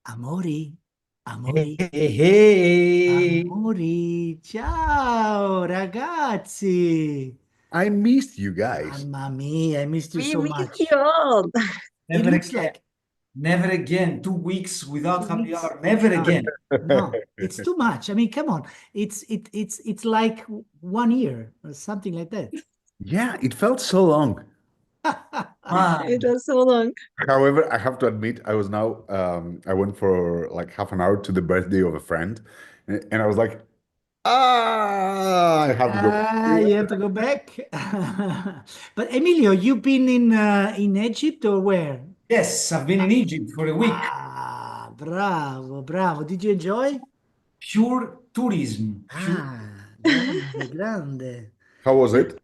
Amori, Hey, amori, hey, hey. amori, ciao ragazzi. I missed you guys. Mamma mia, I missed you We so missed much. you all. It Never looks again. like Never again. 2 weeks without happy weeks. hour. Never No, again. no, it's too much. I mean, come on. It's like 1 year or something like that. Yeah, it felt so long. It Man. was so long. However, I have to admit, I went for like half an hour to the birthday of a friend, and I was like, I have to go. You have to go back. But Emilio, you've been in Egypt or where? Yes, I've been in Egypt for a week. Bravo, bravo. Did you enjoy? Pure tourism. Pure. Grande, grande. How was it?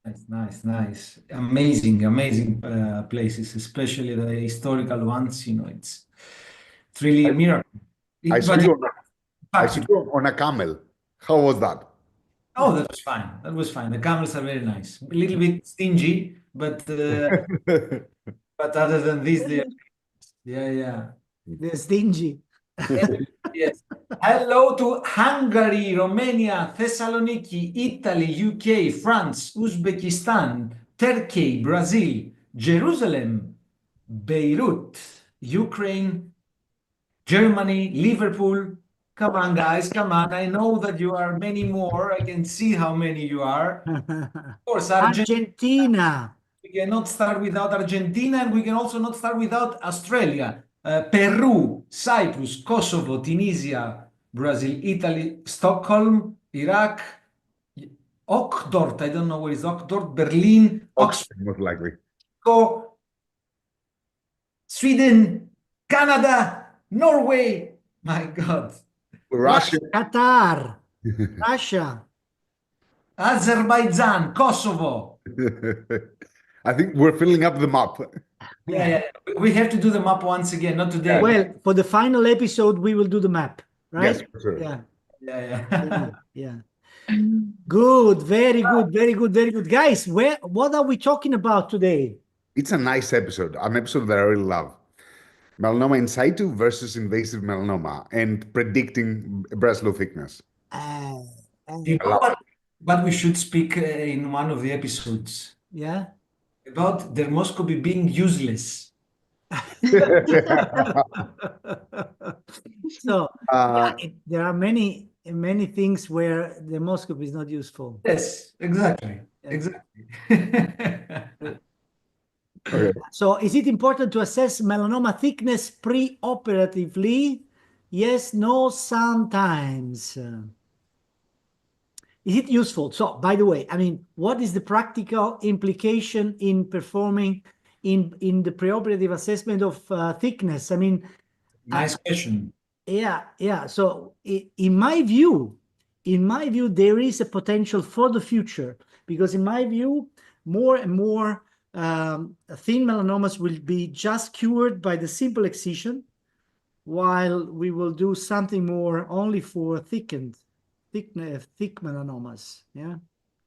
Nice, nice, nice. Amazing, amazing places, especially the historical ones. It's really a miracle. I It- saw but in you on I fact, saw you on a camel. How was that? oh, that was fine. That was fine. The camels are very nice. A little bit stingy, but other than this, they yeah, yeah. They're stingy. Yes, yes. Hello to Hungary, Romania, Thessaloniki, Italy, UK, France, Uzbekistan, Turkey, Brazil, Jerusalem, Beirut, Ukraine, Germany, Liverpool. Come on, guys, come on. I know that you are many more. I can see how many you are. Of course, Argentina. Argentina. We cannot start without Argentina, and we can also not start without Australia, Peru, Cyprus, Kosovo, Tunisia, Brazil, Italy, Stockholm, Iraq, Okdort. I don't know where is Okdort, Berlin, Oxford, most likely. Oxford, Sweden, Canada, Norway. My God. Russia. Qatar. Russia. Azerbaijan, Kosovo. I think we're filling up the map. Yeah, yeah. We have to do the map once again, not today. Yeah. Well, for the final episode, we will do the map, right? Yes, for sure. Yeah, Yeah, yeah, yeah. yeah. Good, very good, very good, very good. Guys, what are we talking about today? It's a nice episode, an episode that I really love. Melanoma in situ versus invasive melanoma and predicting breast low thickness. Uh, You I know love what we should speak in one of the episodes yeah. about dermoscopy being useless. it. So Uh, there are many things where the dermoscopy is not useful. Yes, exactly. Yeah. Exactly. okay. So is it important to assess melanoma thickness pre-operatively? Yes, no, sometimes. Is it useful? So, by the way, I mean, what is the practical implication in performing in the preoperative assessment of thickness? I mean, Nice question. yeah, yeah. So, in my view, there is a potential for the future because, in my view, more and more thin melanomas will be just cured by the simple excision, while we will do something more only for thick melanomas. Yeah,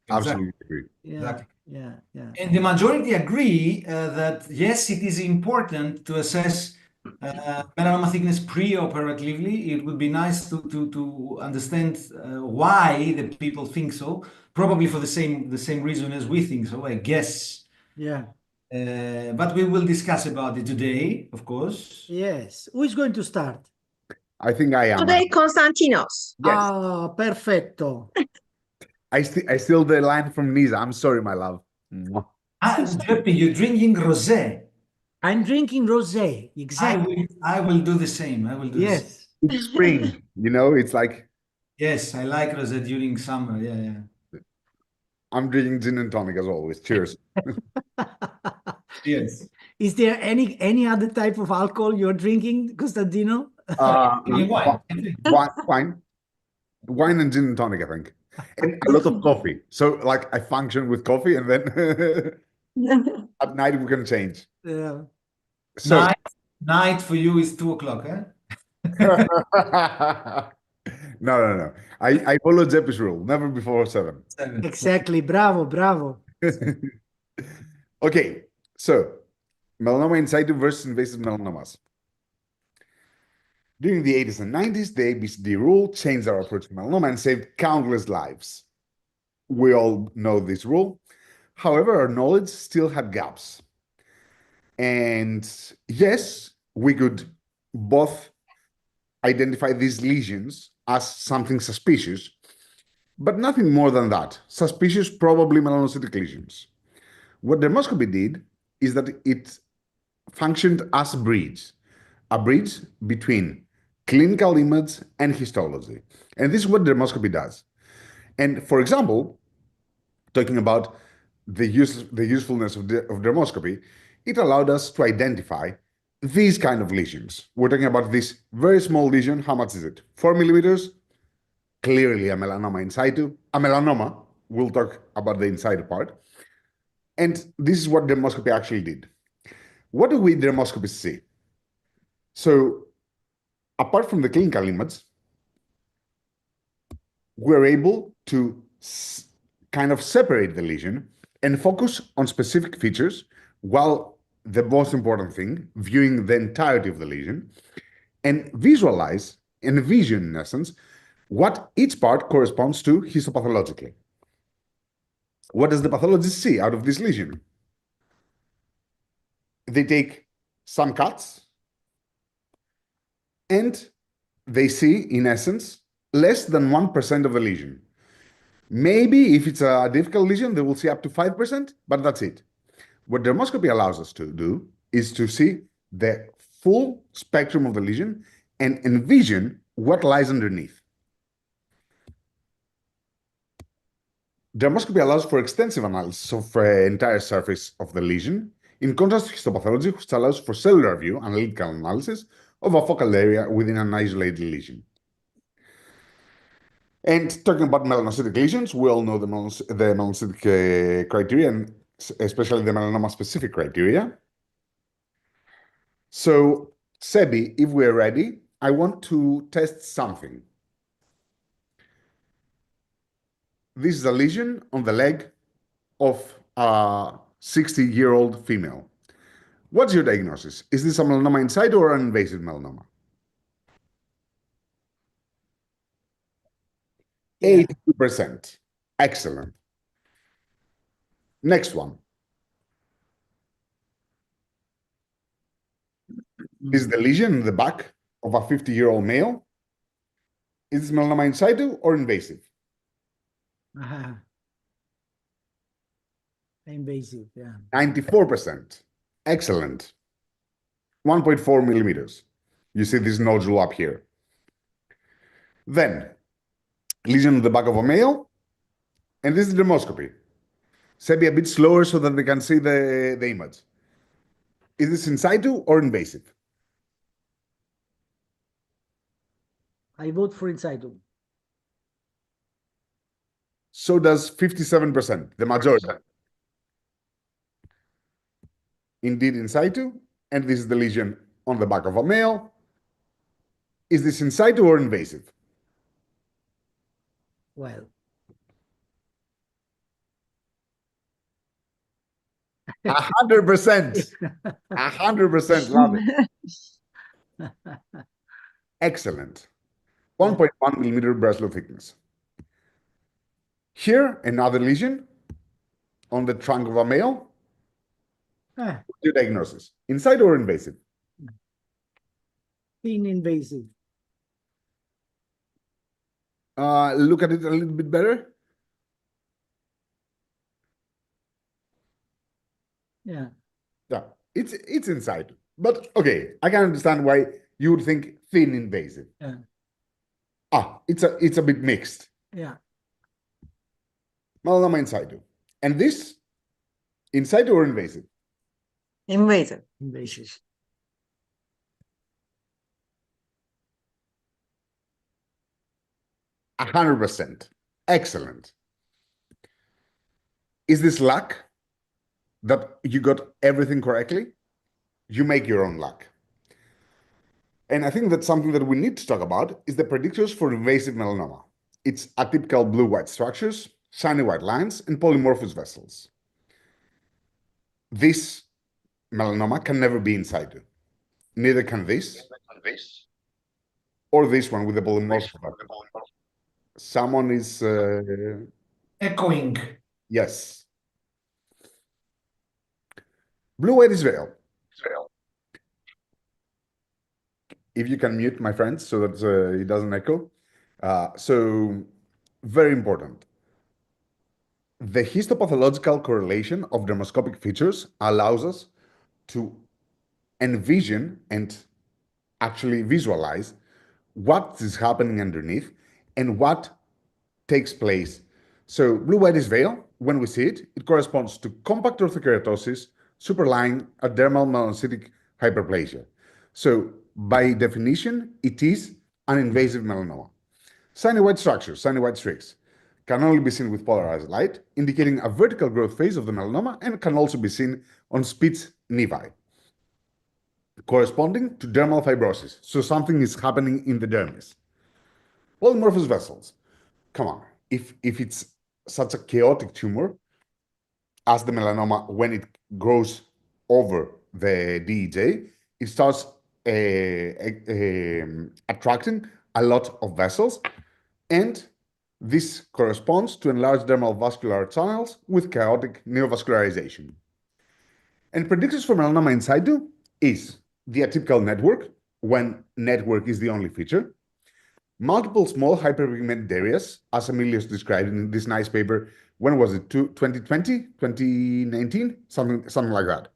Absolutely agree. yeah, Exactly. yeah, yeah. And the majority agree that yes, it is important to assess melanoma thickness pre-operatively. It would be nice to understand why the people think so. Probably for the same reason as we think so, I guess. Yeah. But we will discuss about it today, of course. Yes. Who is going to start? I think I am. Today, Konstantinos. Yes. Ah, perfetto. I steal the line from Nisa. I'm sorry, my love. Mwah. Giuseppe, you're drinking rosé. I'm drinking rosé. Exactly. I will do the same. I will do the same. Yes. It's spring, it's like Yes, I like rosé during summer. Yeah, yeah. I'm drinking gin and tonic as always. Cheers. Yes. Is there any other type of alcohol you're drinking, Costantino? Wine. Wine and gin and tonic, I think, and a lot of coffee. So like I function with coffee, and then at night we can change. Yeah. So Night for you is 2 o'clock, eh? no. I follow Jeppy's rule. Never before 7. 7. Exactly. Bravo, bravo. Okay, so melanoma in situ versus invasive melanomas. During the 80s and 90s, the ABCD rule changed our approach to melanoma and saved countless lives. We all know this rule. However, our knowledge still had gaps. And yes, we could both identify these lesions as something suspicious, but nothing more than that. Suspicious, probably melanocytic lesions. What dermoscopy did is that it functioned as a bridge between clinical image and histology. And this is what dermoscopy does. And for example, talking about the usefulness of dermoscopy, it allowed us to identify these kind of lesions. We're talking about this very small lesion. How much is it? 4 millimeters. Clearly a melanoma in situ. A melanoma. We'll talk about the in situ part. And this is what dermoscopy actually did. What do we dermoscopists see? So apart from the clinical image, we're able to kind of separate the lesion and focus on specific features, while the most important thing, viewing the entirety of the lesion, and visualize, envision in essence, what each part corresponds to histopathologically. What does the pathologist see out of this lesion? They take some cuts and they see, in essence, less than 1% of the lesion. Maybe if it's a difficult lesion, they will see up to 5%, but that's it. What dermoscopy allows us to do is to see the full spectrum of the lesion and envision what lies underneath. Dermoscopy allows for extensive analysis of the entire surface of the lesion, in contrast to histopathology, which allows for cellular view, analytical analysis of a focal area within an isolated lesion. And talking about melanocytic lesions, we all know the melanocytic criteria, and especially the melanoma-specific criteria. So, Sebi, if we're ready, I want to test something. This is a lesion on the leg of a 60-year-old female. What's your diagnosis? Is this a melanoma in situ or an invasive melanoma? Yeah. 82%. Excellent. Next one. This is the lesion in the back of a 50-year-old male. Is this melanoma in situ or invasive? Invasive, yeah. 94%. Excellent. 1.4 millimeters. You see this nodule up here. Then, lesion in the back of a male, and this is dermoscopy. Sebi, a bit slower so that they can see the image. Is this in situ or invasive? I vote for in situ. So does 57%, the majority. Indeed in situ, and this is the lesion on the back of a male. Is this in situ or invasive? Well, 100%. 100%. Love it. Excellent. 1.1 millimeter Breslow thickness. Here, another lesion on the trunk of a male. What's your diagnosis? In situ or invasive? thin invasive. Look at it a little bit better. Yeah. Yeah, it's in situ. But okay, I can understand why you would think thin invasive. Yeah. It's a bit mixed. Yeah. Melanoma in situ. And this, in situ or invasive? Invasive. Invasive. 100%. Excellent. Is this luck that you got everything correctly? You make your own luck. And I think that something that we need to talk about is the predictors for invasive melanoma. It's atypical blue-white structures, shiny white lines, and polymorphous vessels. This melanoma can never be in situ. Neither can this. Or this one with the polymorphic. Someone is Echoing. yes. Blue-white Israel. If you can mute my friends so that it doesn't echo. So very important. The histopathological correlation of dermoscopic features allows us to envision and actually visualize what is happening underneath and what takes place. So blue-white veil, when we see it, it corresponds to compact orthokeratosis superlying a dermal melanocytic hyperplasia. So by definition, it is an invasive melanoma. Shiny white structures, shiny white streaks, can only be seen with polarized light, indicating a vertical growth phase of the melanoma, and can also be seen on Spitz nevi, corresponding to dermal fibrosis. So something is happening in the dermis. Polymorphous vessels. Come on, if it's such a chaotic tumor as the melanoma, when it grows over the DEJ, it starts attracting a lot of vessels, and this corresponds to enlarged dermal vascular channels with chaotic neovascularization. And predictors for melanoma in situ is the atypical network, when network is the only feature, multiple small hyperpigmented areas, as Emilius described in this nice paper. When was it? 2020, 2019, something like that.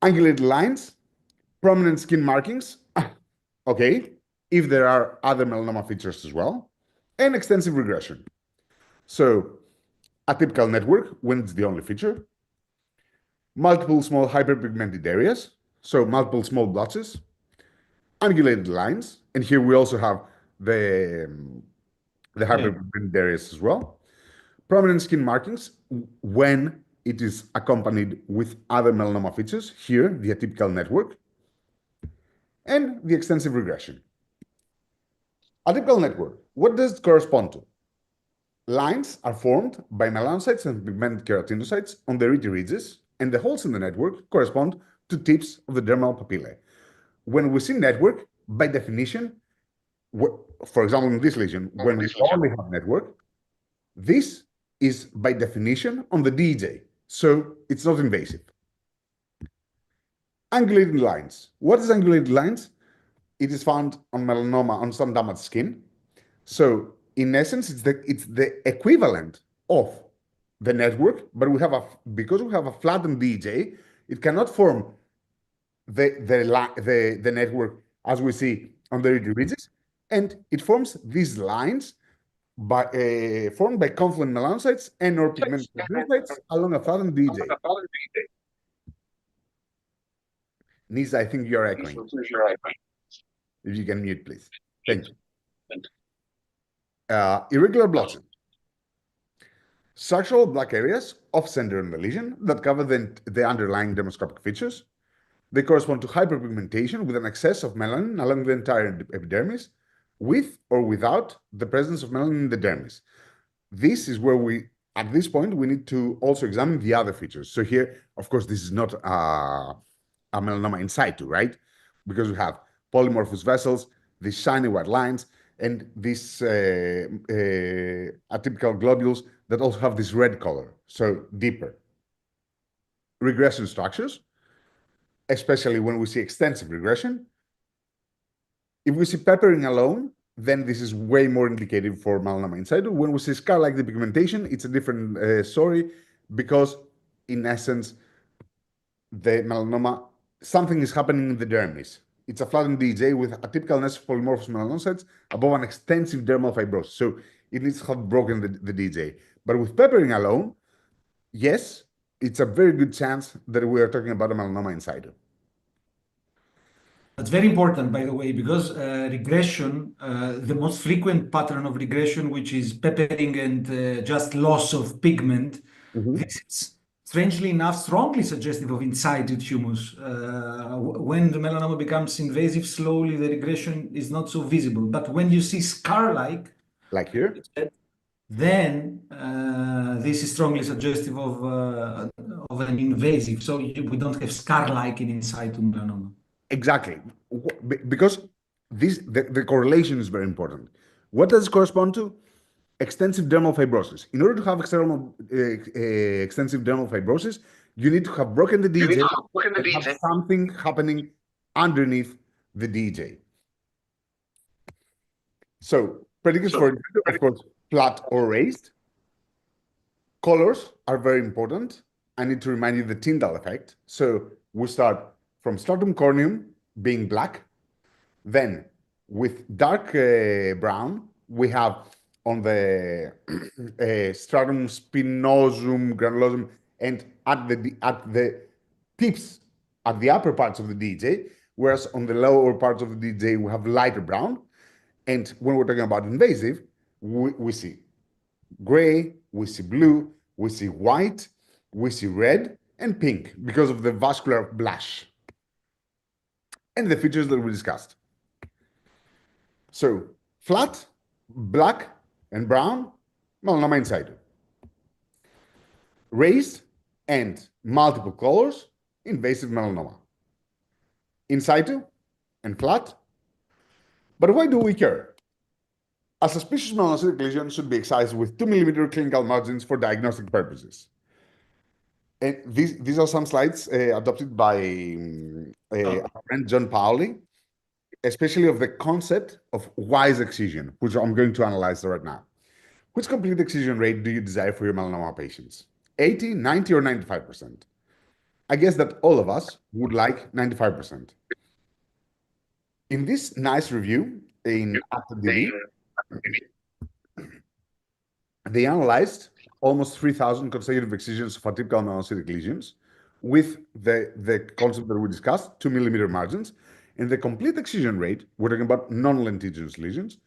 Angulated lines, prominent skin markings. Okay, if there are other melanoma features as well, and extensive regression. So, atypical network when it's the only feature. Multiple small hyperpigmented areas, so multiple small blotches. Angulated lines, and here we also have the hyperpigmented areas as well. Prominent skin markings when it is accompanied with other melanoma features, here the atypical network, and the extensive regression. Atypical network, what does it correspond to? Lines are formed by melanocytes and pigmented keratinocytes on the rete ridges, and the holes in the network correspond to tips of the dermal papillae. When we see network, by definition, for example, in this lesion, when we only have network, this is by definition on the DEJ, so it's not invasive. Angulated lines. What is angulated lines? It is found on melanoma on some damaged skin. So in essence, it's the equivalent of the network, but because we have a flattened DEJ, it cannot form the network as we see on the ridges, and it forms these lines formed by confluent melanocytes and or pigmented keratinocytes along a flattened DEJ. Nisa, I think you're echoing. If you can mute, please. Thank you. Irregular blotches. Structural black areas off-center in the lesion that cover the underlying dermoscopic features. They correspond to hyperpigmentation with an excess of melanin along the entire epidermis, with or without the presence of melanin in the dermis. This is where at this point, we need to also examine the other features. So here, of course, this is not a melanoma in situ, right? Because we have polymorphous vessels, these shiny white lines, and these atypical globules that also have this red color, so deeper. Regression structures, especially when we see extensive regression. If we see peppering alone, then this is way more indicative for melanoma in situ. When we see scar-like depigmentation, it's a different story, because in essence, the melanoma, something is happening in the dermis. It's a flattened DEJ with atypical nest of polymorphous melanocytes above an extensive dermal fibrosis. So it needs to have broken the DEJ. But with peppering alone, yes, it's a very good chance that we are talking about a melanoma in situ. That's very important, by the way, because regression, the most frequent pattern of regression, which is peppering and just loss of pigment, this is strangely enough strongly suggestive of in situ tumors. When the melanoma becomes invasive, slowly the regression is not so visible. But when you see scar-like, like here, then this is strongly suggestive of an invasive. So we don't have scar-like in situ melanoma. Exactly, because the correlation is very important. What does it correspond to? Extensive dermal fibrosis. In order to have extensive dermal fibrosis, you need to have broken the DJ and have something happening underneath the DJ. So predictors for, of course, flat or raised. Colors are very important. I need to remind you the Tyndall effect. So we start from stratum corneum being black. Then with dark brown, we have on the stratum spinosum, granulosum, and at the tips, at the upper parts of the DJ, whereas on the lower parts of the DJ, we have lighter brown. And when we're talking about invasive, we see gray, we see blue, we see white, we see red, and pink because of the vascular blush and the features that we discussed. So flat, black, and brown, melanoma in situ. Raised and multiple colors, invasive melanoma. In situ and flat. But why do we care? A suspicious melanocytic lesion should be excised with 2 mm clinical margins for diagnostic purposes. And these are some slides adopted by our friend John Paoli, especially of the concept of wise excision, which I'm going to analyze right now. Which complete excision rate do you desire for your melanoma patients? 80, 90, or 95%? I guess that all of us would like 95%. In this nice review in AppDB, they analyzed almost 3,000 consecutive excisions of atypical melanocytic lesions with the concept that we discussed, 2 mm margins. And the complete excision rate, we're talking about non-lentiginous lesions,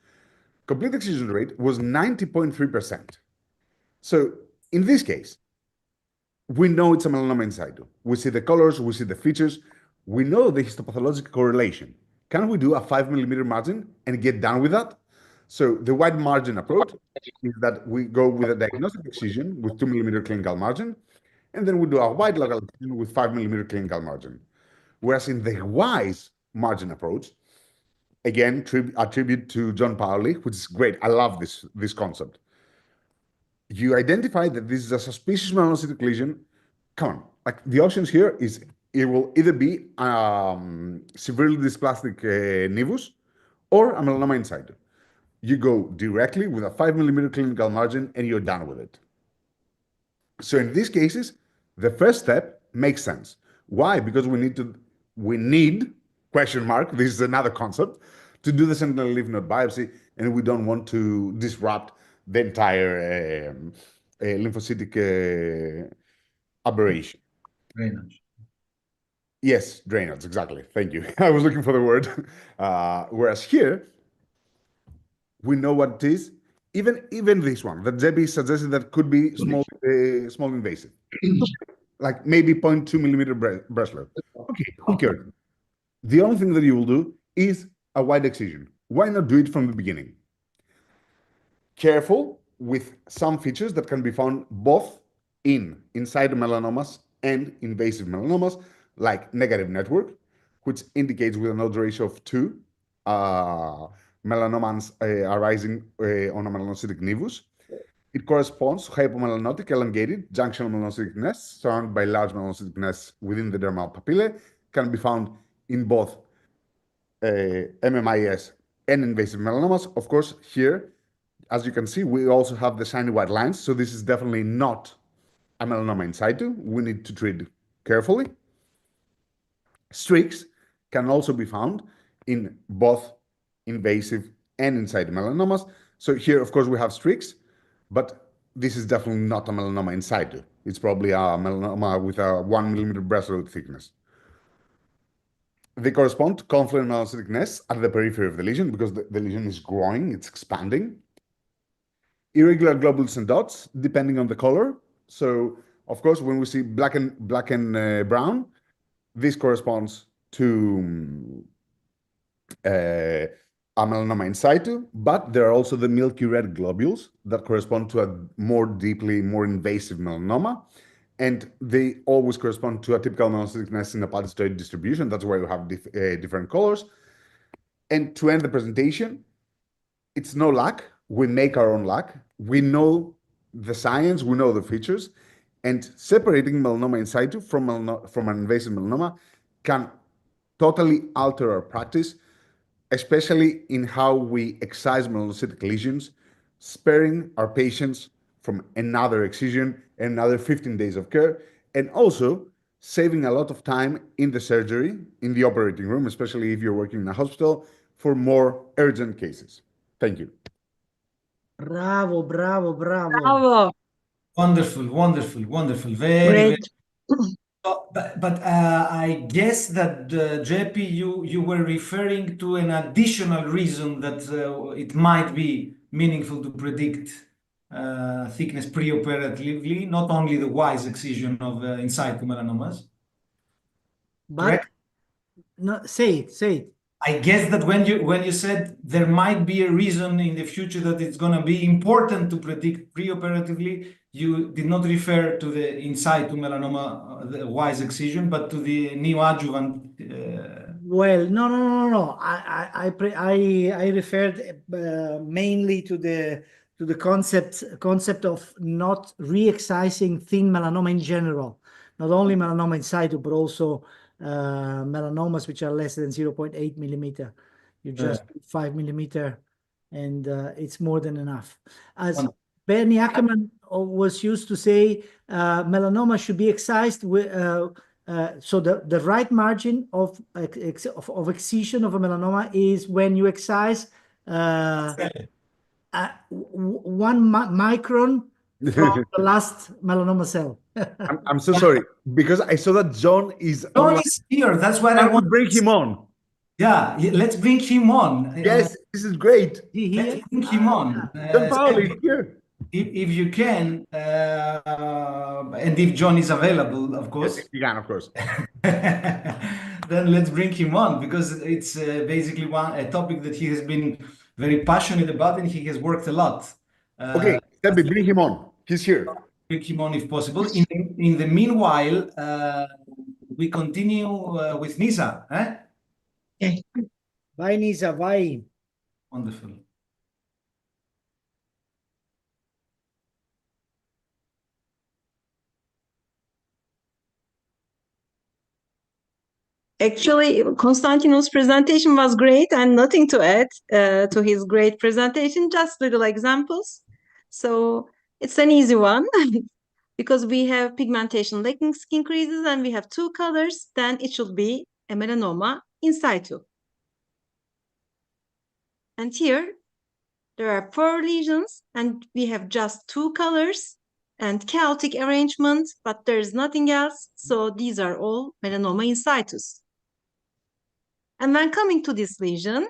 complete excision rate was 90.3%. So in this case, we know it's a melanoma in situ. We see the colors, we see the features, we know the histopathologic correlation. Can we do a 5 mm margin and get done with that? So the wide margin approach is that we go with a diagnostic excision with 2 mm clinical margin, and then we do a wide local excision with 5 mm clinical margin. Whereas in the wise margin approach, again, attribute to John Paoli, which is great. I love this concept. You identify that this is a suspicious melanocytic lesion. Come on, like the options here is it will either be severely dysplastic nevus or a melanoma in situ. You go directly with a 5 mm clinical margin and you're done with it. So in these cases, the first step makes sense. Why? Because we need, question mark, this is another concept, to do the sentinel lymph node biopsy, and we don't want to disrupt the entire lymphocytic aberration. Drainage. Yes, drainage, exactly. Thank you. I was looking for the word. Whereas here, we know what it is. Even this one that Zebi suggested that could be small invasive, like maybe 0.2 millimeter breast load. Okay, who cares? The only thing that you will do is a wide excision. Why not do it from the beginning? Careful with some features that can be found both inside melanomas and invasive melanomas, like negative network, which indicates with a node ratio of 2, melanomas arising on a melanocytic nevus. It corresponds to hypomelanotic elongated junctional melanocytic nests surrounded by large melanocytic nests within the dermal papillae. Can be found in both MMIS and invasive melanomas. Of course, here, as you can see, we also have the shiny white lines. So this is definitely not a melanoma in situ. We need to treat carefully. Streaks can also be found in both invasive and inside melanomas. So here, of course, we have streaks, but this is definitely not a melanoma in situ. It's probably a melanoma with a 1 millimeter breast load thickness. They correspond to confluent melanocytic nests at the periphery of the lesion because the lesion is growing, it's expanding. Irregular globules and dots, depending on the color. So, of course, when we see black and brown, this corresponds to a melanoma in situ, but there are also the milky red globules that correspond to a more invasive melanoma, and they always correspond to a typical melanocytic nest in a pallistoid distribution. That's why we have different colors. And to end the presentation, it's no luck. We make our own luck. We know the science, we know the features, and separating melanoma in situ from an invasive melanoma can totally alter our practice, especially in how we excise melanocytic lesions, sparing our patients from another excision and another 15 days of care, and also saving a lot of time in the surgery, in the operating room, especially if you're working in a hospital, for more urgent cases. Thank you. Bravo, bravo, bravo. Bravo. Wonderful, wonderful, wonderful. Very, very. Great. But I guess that JP, you were referring to an additional reason that it might be meaningful to predict thickness preoperatively, not only the wise excision of in situ melanomas. But Correct? no, say it. I guess that when you said there might be a reason in the future that it's going to be important to predict preoperatively, you did not refer to the in situ melanoma, the wise excision, but to the neoadjuvant. Well, no. I referred mainly to the concept of not re-excising thin melanoma in general, not only melanoma in situ, but also melanomas which are less than 0.8 millimeter. You just 5 millimeter, and it's more than enough. As Bernie Ackerman was used to say, melanoma should be excised with. So the right margin of excision of a melanoma is when you excise 1 micron from the last melanoma cell. I'm so sorry, because I saw that John is John online. is here. That's what I Can we want. bring him on? Yeah, let's bring him on. Yes, this is great. Let's bring him on. John Paul is here. If you can, and if John is available, of course. Yes, you can, of course. Then let's bring him on, because it's basically a topic that he has been very passionate about, and he has worked a lot. Okay, Stebby, bring him on. He's here. Bring him on if possible. In the meanwhile, we continue with Nisa. Okay. Vai, Nisa, vai. Wonderful. Actually, Konstantinos' presentation was great, and nothing to add to his great presentation, just little examples. So it's an easy one. Because we have pigmentation lacking skin creases and we have 2 colors, then it should be a melanoma in situ. And here, there are 4 lesions and we have just 2 colors and chaotic arrangement, but there's nothing else. So these are all melanoma in situs. And when coming to this lesion,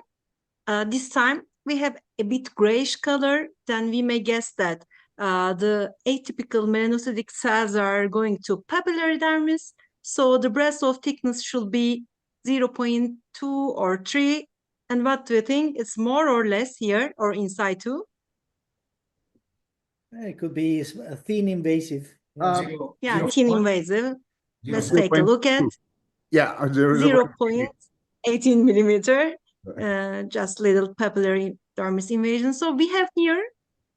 this time we have a bit grayish color, then we may guess that the atypical melanocytic cells are going to papillary dermis. So the breadth of thickness should be 0.2 or 3. And what do you think? It's more or less here or in situ? It could be a thin invasive. Yeah, thin invasive. Let's take a look at 0.18 millimeter, just little papillary dermis invasion. So we have here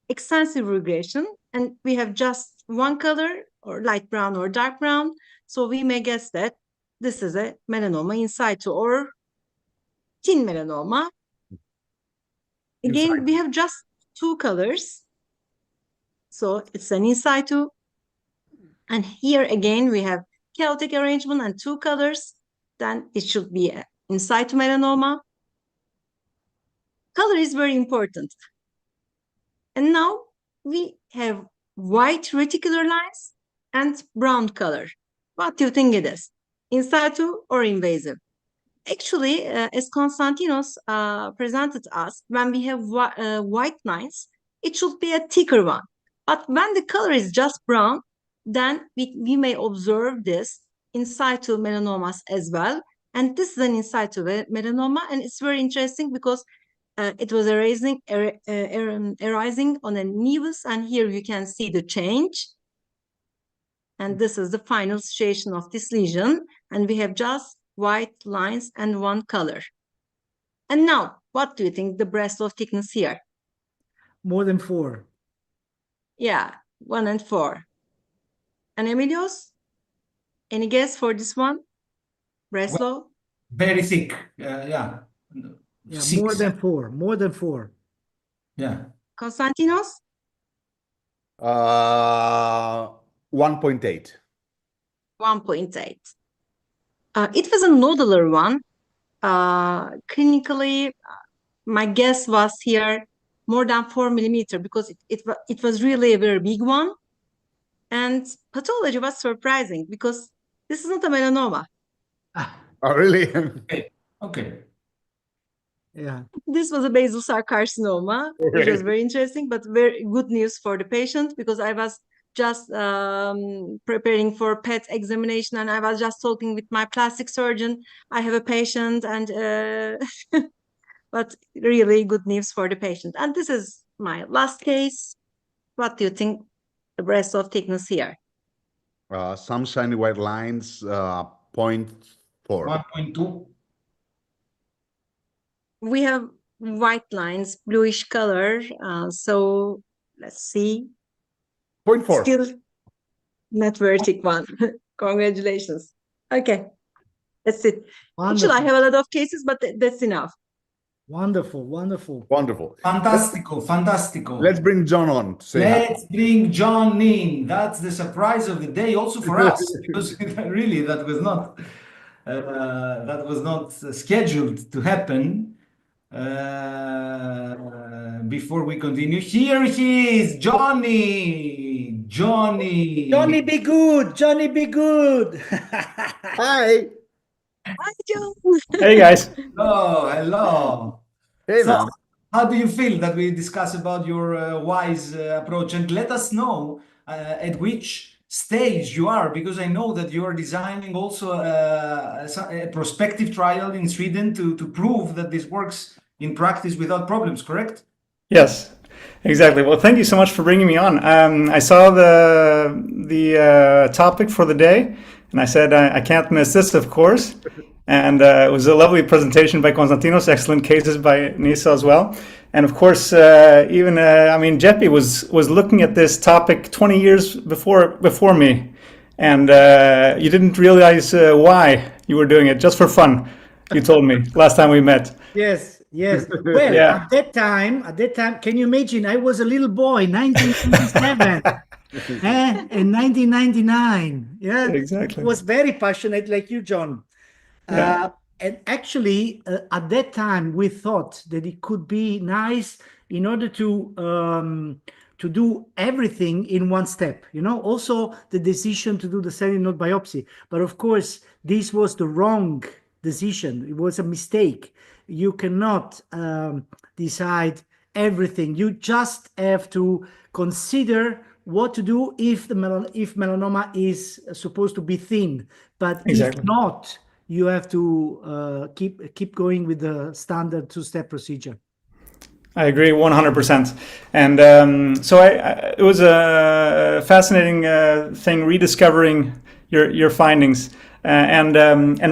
extensive regression, and we have just 1 color, or light brown or dark brown. So we may guess that this is a melanoma in situ or thin melanoma. Again, we have just 2 colors. So it's an in situ. And here again, we have chaotic arrangement and 2 colors. Then it should be an in situ melanoma. Color is very important. And now we have white reticular lines and brown color. What do you think it is? In situ or invasive? Actually, as Konstantinos presented us, when we have white lines, it should be a thicker one. But when the color is just brown, then we may observe this in situ melanomas as well. And this is an in situ melanoma, and it's very interesting because it was arising on a nevus, and here you can see the change. And this is the final situation of this lesion, and we have just white lines and 1 color. And now, what do you think the breast of thickness here? More than 4. Yeah, 1 and 4. And Emilios, any guess for this one? Breslow? Very thick. Yeah. Yeah, 6. more than 4. More than 4. Yeah. Konstantinos? 1.8. 1.8. It was a nodular one. Clinically, my guess was here more than 4 millimeter because it was really a very big one. And pathology was surprising because this is not a melanoma. Oh, really? Okay. Okay. Yeah. This was a basal cell carcinoma, which was very interesting, but very good news for the patient because I was just preparing for PET examination and I was just talking with my plastic surgeon. I have a patient and but really good news for the patient. And this is my last case. What do you think the breast of thickness here? Some shiny white lines, 0.4. 1.2. We have white lines, bluish color. So let's see. 0.4. Still not very thick one. Congratulations. Okay, that's it. Actually, I Wonderful. have a lot of cases, but that's enough. Wonderful. Wonderful. Wonderful. Fantastico. Fantastico. Let's bring John on to say hi. Let's bring John in. That's the surprise of the day, also for us, because really that was not scheduled to happen. Before we continue, here he is, Johnny. Johnny, be good. Johnny, be good. Hi. Hi, John. Hey guys. Hello. Hey, So, man. how do you feel that we discuss about your wise approach? And let us know at which stage you are, because I know that you are designing also a prospective trial in Sweden to prove that this works in practice without problems, correct? Yes, exactly. Well, thank you so much for bringing me on. I saw the topic for the day, and I said I can't miss this, of course. And it was a lovely presentation by Konstantinos, excellent cases by Nisa as well. And of course, even I mean, Jeppy was looking at this topic 20 years before me, and you didn't realize why you were doing it, just for fun. You told me last time we met. Yes, yes. Well, Yeah. at that time, can you imagine? I was a little boy, 1997, and 1999. Yeah, Exactly. was very passionate like you, John. Yeah. And actually, at that time, we thought that it could be nice in order to do everything in one step. You know, also the decision to do the sentinel node biopsy. But of course, this was the wrong decision. It was a mistake. You cannot decide everything. You just have to consider what to do if melanoma is supposed to be thin. But Exactly. if not, you have to keep going with the standard two-step procedure. I agree 100%. And so it was a fascinating thing rediscovering your findings. And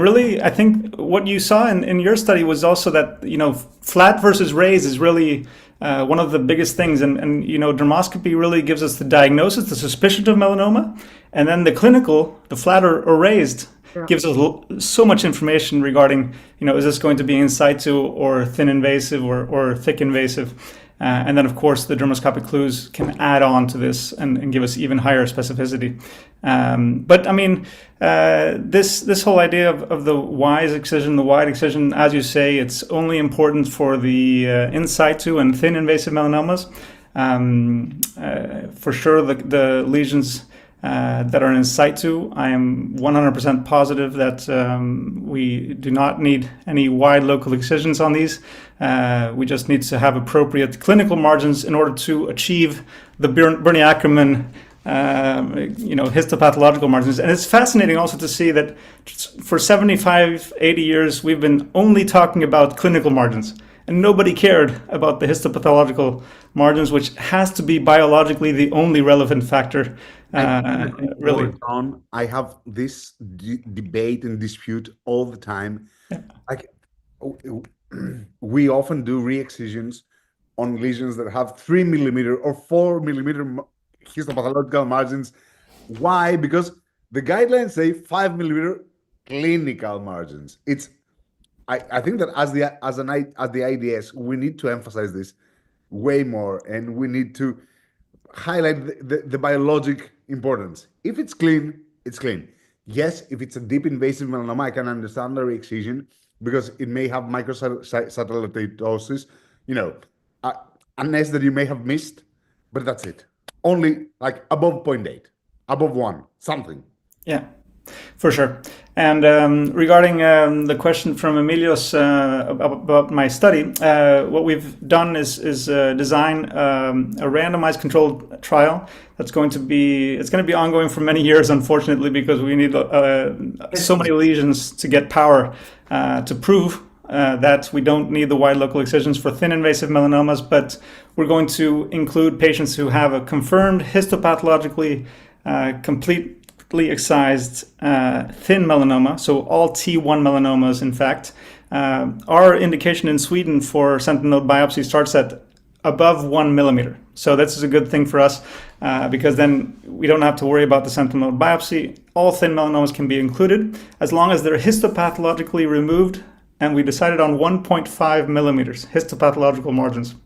really, I think what you saw in your study was also that, you know, flat versus raised is really one of the biggest things. And you know, dermoscopy really gives us the diagnosis, the suspicion of melanoma, and then the clinical, the flat or raised, gives us so much information regarding, you know, is this going to be in situ or thin invasive or thick invasive? And then, of course, the dermoscopic clues can add on to this and give us even higher specificity. But I mean, this whole idea of the wide excision, as you say, it's only important for the in situ and thin invasive melanomas. For sure, the lesions that are in situ, I am 100% positive that we do not need any wide local excisions on these. We just need to have appropriate clinical margins in order to achieve the Bernie-Ackermann histopathological margins. And it's fascinating also to see that for 75, 80 years, we've been only talking about clinical margins. And nobody cared about the histopathological margins, which has to be biologically the only relevant factor. Really. John, I have this debate and dispute all the time. Yeah. Like, we often do re-excisions on lesions that have 3 millimeter or 4 millimeter histopathological margins. Why? Because the guidelines say 5 millimeter clinical margins. I think that as the IDS, we need to emphasize this way more, and we need to highlight the biologic importance. If it's clean, it's clean. Yes, if it's a deep invasive melanoma, I can understand the re-excision because it may have microsatellitosis, a nest that you may have missed, but that's it. Only like above 0.8, above 1, something. Yeah, for sure. And regarding the question from Emilios about my study, what we've done is design a randomized controlled trial that's going to be ongoing for many years, unfortunately, because we need so many lesions to get power to prove that we don't need the wide local excisions for thin invasive melanomas, but we're going to include patients who have a confirmed histopathologically completely excised thin melanoma, so all T1 melanomas, in fact. Our indication in Sweden for sentinel node biopsy starts at above 1 millimeter. So this is a good thing for us because then we don't have to worry about the sentinel node biopsy. All thin melanomas can be included as long as they're histopathologically removed, and we decided on 1.5 millimeters histopathological margins.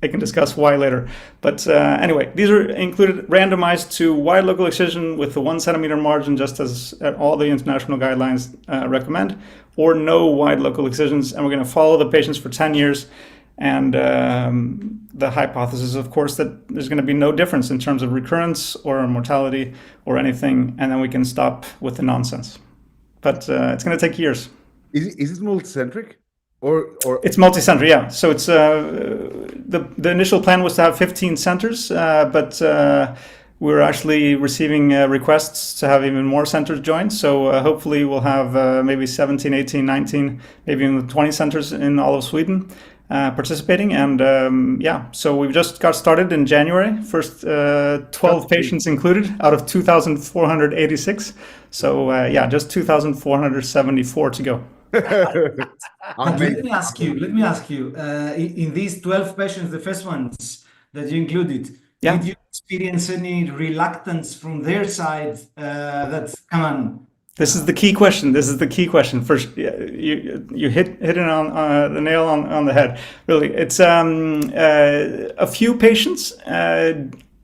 I can discuss why later. But anyway, these are included, randomized to wide local excision with the 1 centimeter margin, just as all the international guidelines recommend, or no wide local excisions. And we're going to follow the patients for 10 years. And the hypothesis, of course, that there's going to be no difference in terms of recurrence or mortality or anything. And then we can stop with the nonsense. But it's going to take years. Is it multicentric? Or it's multi-center, yeah. So it's the initial plan was to have 15 centers, but we're actually receiving requests to have even more centers join. So hopefully we'll have maybe 17, 18, 19, maybe even 20 centers in all of Sweden participating. And yeah, so we've just got started in January. First 12 patients included out of 2,486. So yeah, just 2,474 to go. Let me ask you, in these 12 patients, the first ones that you included, yeah, did you experience any reluctance from their side that, come on? This is the key question. First, you hit it on the nail on the head. Really, it's a few patients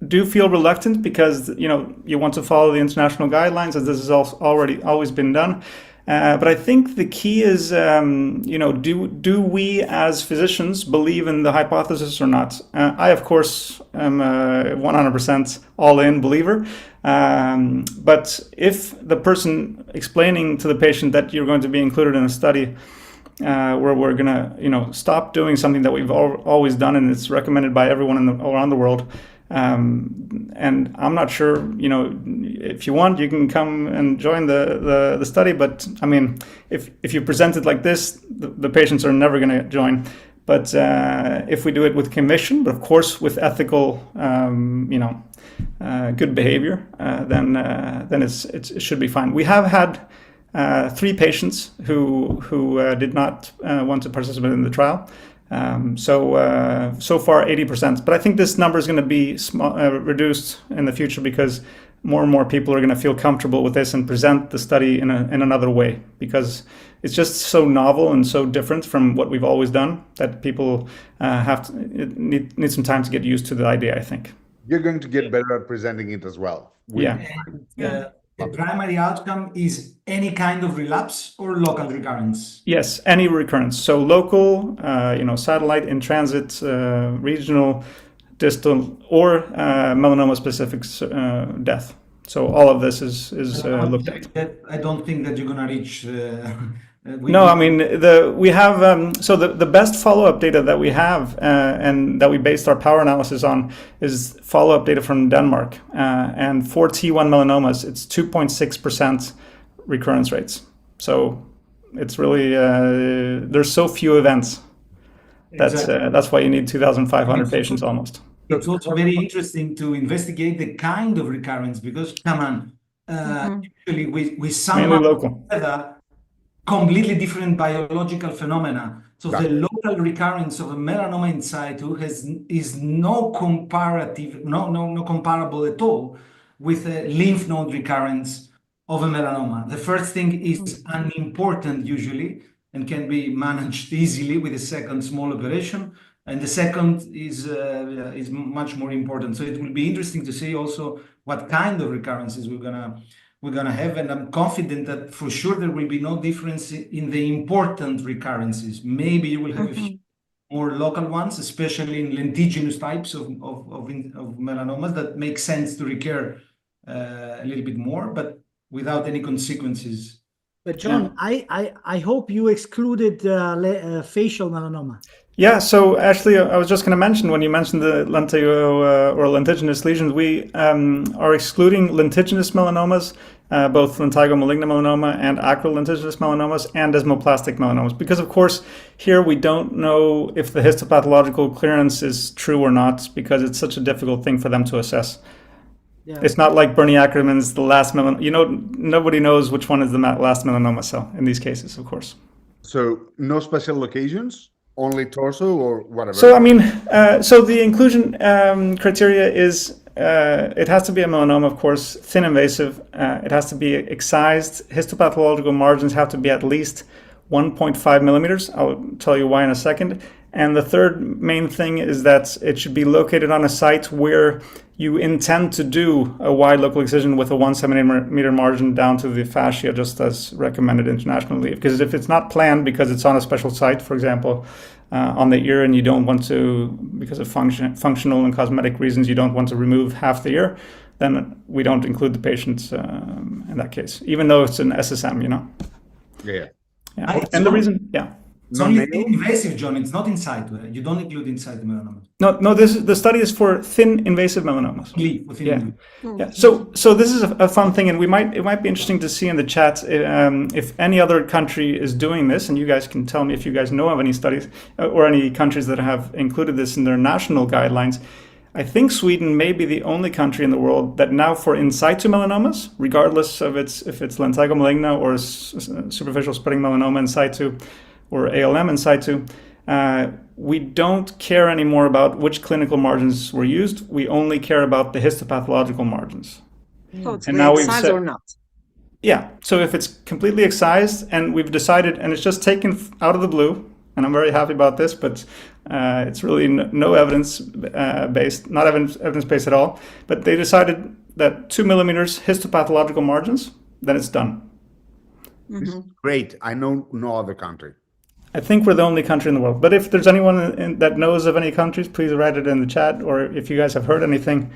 do feel reluctant because you want to follow the international guidelines, as this has always been done. But I think the key is, do we as physicians believe in the hypothesis or not? I, of course, am a 100% all-in believer. But if the person explaining to the patient that you're going to be included in a study where we're going to, stop doing something that we've always done and it's recommended by everyone around the world, and I'm not sure, if you want, you can come and join the study. But I mean, if you present it like this, the patients are never going to join. But if we do it with commission, but of course with ethical, good behavior, then it should be fine. We have had 3 patients who did not want to participate in the trial. So far 80%, but I think this number is going to be reduced in the future because more and more people are going to feel comfortable with this and present the study in another way, because it's just so novel and so different from what we've always done that people need some time to get used to the idea, I think. You're going to get better at presenting it as well. The primary outcome is any kind of relapse or local recurrence? Yes, any recurrence. So local, satellite, in transit, regional, distal, or melanoma-specific death. So all of this is looked at. I don't think that you're going to reach... No, I mean, we have, the best follow-up data that we have and that we based our power analysis on is follow-up data from Denmark. And for T1 melanomas, it's 2.6% recurrence rates. So it's really, there's so few events. That's why you need 2,500 patients almost. It's also very interesting to investigate the kind of recurrence because, come on, usually we sum mainly up local. together completely different biological phenomena. So the local recurrence of a melanoma in situ is no comparable at all with a lymph node recurrence of a melanoma. The first thing is unimportant usually and can be managed easily with a second small operation. And the second is much more important. So it will be interesting to see also what kind of recurrences we're gonna have, and I'm confident that for sure there will be no difference in the important recurrences. Maybe you will have a few more local ones, especially in lentiginous types of melanomas that make sense to recur a little bit more, but without any consequences. But John, I hope you excluded facial melanoma. Yeah, so actually, I was just going to mention, when you mentioned the lentigo or lentiginous lesions, we are excluding lentiginous melanomas, both lentigo malignant melanoma and acrolentiginous melanomas, and desmoplastic melanomas, because of course here we don't know if the histopathological clearance is true or not, because it's such a difficult thing for them to assess. Yeah. It's not like Bernie Ackerman's the last melanoma. You know, nobody knows which one is the last melanoma cell in these cases, of course. So no special locations? Only torso or whatever? So, I mean, so the inclusion criteria is it has to be a melanoma, of course, thin invasive. It has to be excised. Histopathological margins have to be at least 1.5 millimeters. I'll tell you why in a second. And the third main thing is that it should be located on a site where you intend to do a wide local excision with a 1 centimeter margin down to the fascia, just as recommended internationally. Because if it's not planned because it's on a special site, for example, on the ear, and you don't want to, because of functional and cosmetic reasons, you don't want to remove half the ear, then we don't include the patient in that case, even though it's an SSM, you know? Yeah. And the reason, It's only thin invasive, John. It's not inside. You don't include inside the melanoma. No. The study is for thin invasive melanomas. Yeah. So this is a fun thing, and it might be interesting to see in the chat if any other country is doing this, and you guys can tell me if you guys know of any studies or any countries that have included this in their national guidelines. I think Sweden may be the only country in the world that now, for in situ melanomas, regardless of if it's lentigo maligna or superficial spreading melanoma in situ, or ALM in situ, we don't care anymore about which clinical margins were used. We only care about the histopathological margins. So it's excised or not? Yeah. So if it's completely excised, and we've decided, and it's just taken out of the blue, and I'm very happy about this, but it's really no evidence based, not evidence based at all. But they decided that 2 millimeters histopathological margins, then it's done. This is great. I know no other country. I think we're the only country in the world. But if there's anyone that knows of any countries, please write it in the chat, or if you guys have heard anything.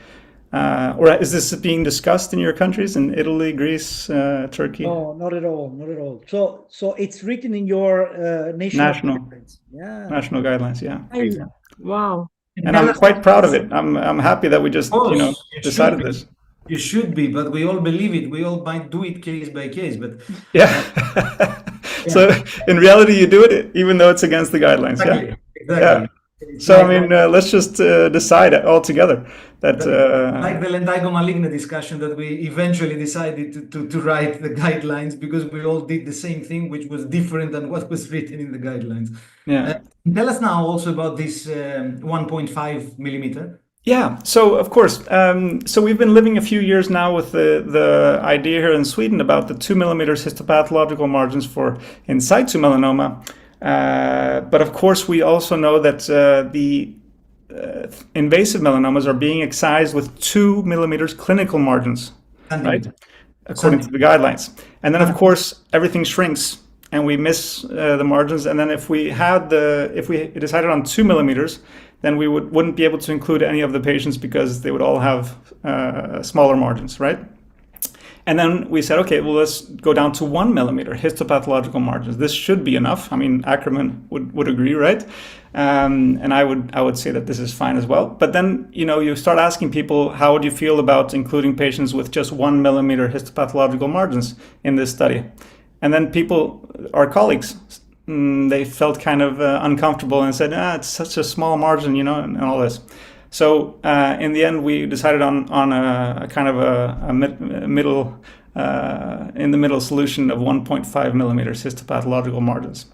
Or is this being discussed in your countries, in Italy, Greece, Turkey? No, not at all. Not at all. So it's written in your national guidelines. Yeah. National guidelines, yeah. Wow. And I'm quite proud of it. I'm happy that we just decided this. You should be, but we all believe it. We all might do it case by case, but So in reality, you do it even though it's against the guidelines. Exactly. Yeah. So I mean, let's just decide all together that like the lentigo maligna discussion, that we eventually decided to write the guidelines because we all did the same thing, which was different than what was written in the guidelines. Yeah. Tell us now also about this 1.5 millimeter. Yeah, so of course, so we've been living a few years now with the idea here in Sweden about the 2 millimeters histopathological margins for in situ melanoma. But of course, we also know that the invasive melanomas are being excised with 2 millimeters clinical margins, right? According to the guidelines. And then of course, everything shrinks and we miss the margins. And then if we decided on 2 millimeters, then we wouldn't be able to include any of the patients because they would all have smaller margins, right? And then we said, okay, well, let's go down to 1 millimeter histopathological margins. This should be enough. I mean, Ackerman would agree, right? And I would say that this is fine as well. But then, you start asking people, how would you feel about including patients with just 1 millimeter histopathological margins in this study? And then people, our colleagues, they felt kind of uncomfortable and said, it's such a small margin, and all this. So in the end, we decided on a kind of a middle, in the middle solution of 1.5 millimeters histopathological margins.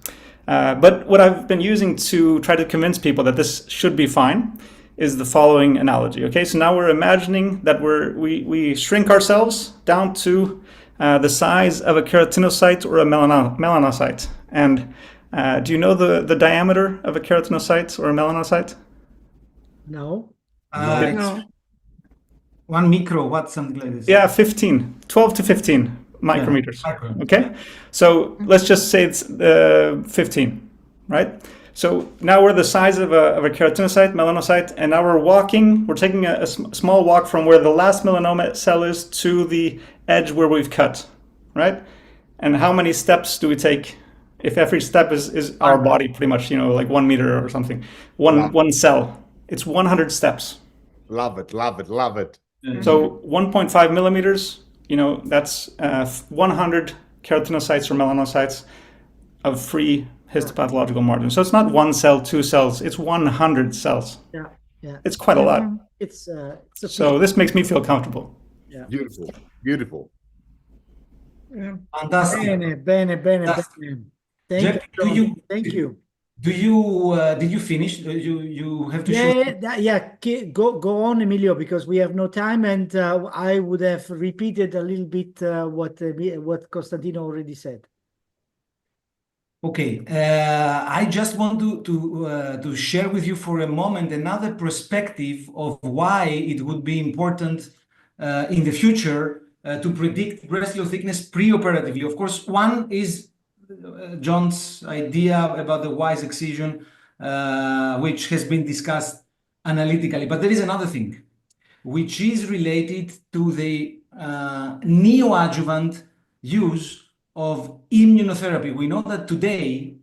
But what I've been using to try to convince people that this should be fine is the following analogy. Okay, so now we're imagining that we shrink ourselves down to the size of a keratinocyte or a melanocyte. And do you know the diameter of a keratinocyte or a melanocyte? No. It's No. 1 micro, what, something like this. Yeah, 12 to 15 micrometers. Micro. Okay, so let's just say it's 15, right? So now we're the size of a keratinocyte, melanocyte, and now we're taking a small walk from where the last melanoma cell is to the edge where we've cut, right? And how many steps do we take? If every step is our body, pretty much, like 1 meter or something, one cell, it's 100 steps. Love it, love it, love it. So 1.5 millimeters, that's 100 keratinocytes or melanocytes of free histopathological margin. So it's not 1 cell, 2 cells, it's 100 cells. Yeah. It's quite a lot. It's So this makes me feel comfortable. Beautiful, beautiful. Fantastic. Bene. Fantastic. Thank Jeff, you. Thank you. Did you finish? You have to show. Go on, Emilio, because we have no time, and I would have repeated a little bit what Costantino already said. Okay, I just want to share with you for a moment another perspective of why it would be important in the future to predict breast tissue thickness preoperatively. Of course, one is John's idea about the WISE excision, which has been discussed analytically. But there is another thing, which is related to the neoadjuvant use of immunotherapy. We know that today,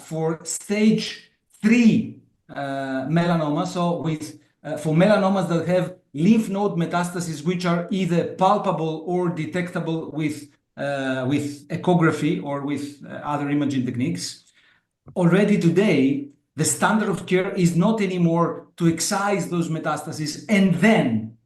for stage 3 melanoma, so for melanomas that have lymph node metastases, which are either palpable or detectable with echography or with other imaging techniques, already today, the standard of care is not anymore to excise those metastases and then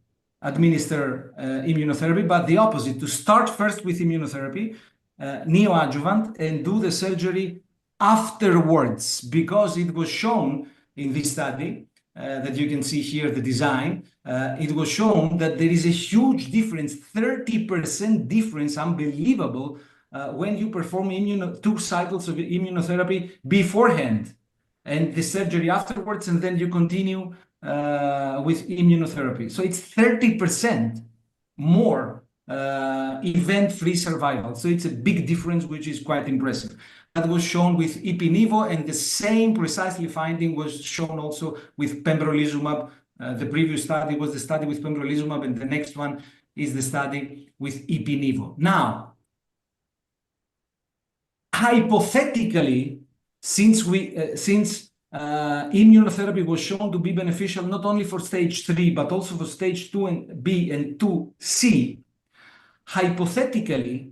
administer immunotherapy, but the opposite, to start first with immunotherapy, neoadjuvant, and do the surgery afterwards, because it was shown in this study that you can see here, the design, it was shown that there is a huge difference, 30% difference, unbelievable, when you perform 2 cycles of immunotherapy beforehand and the surgery afterwards, and then you continue with immunotherapy. So it's 30% more event-free survival. So it's a big difference, which is quite impressive. That was shown with Ipi/Nivo, and the same precisely finding was shown also with pembrolizumab. The previous study was the study with pembrolizumab, and the next one is the study with Ipi/Nivo. Now, hypothetically, since immunotherapy was shown to be beneficial not only for stage 3, but also for stage 2B and 2C, hypothetically,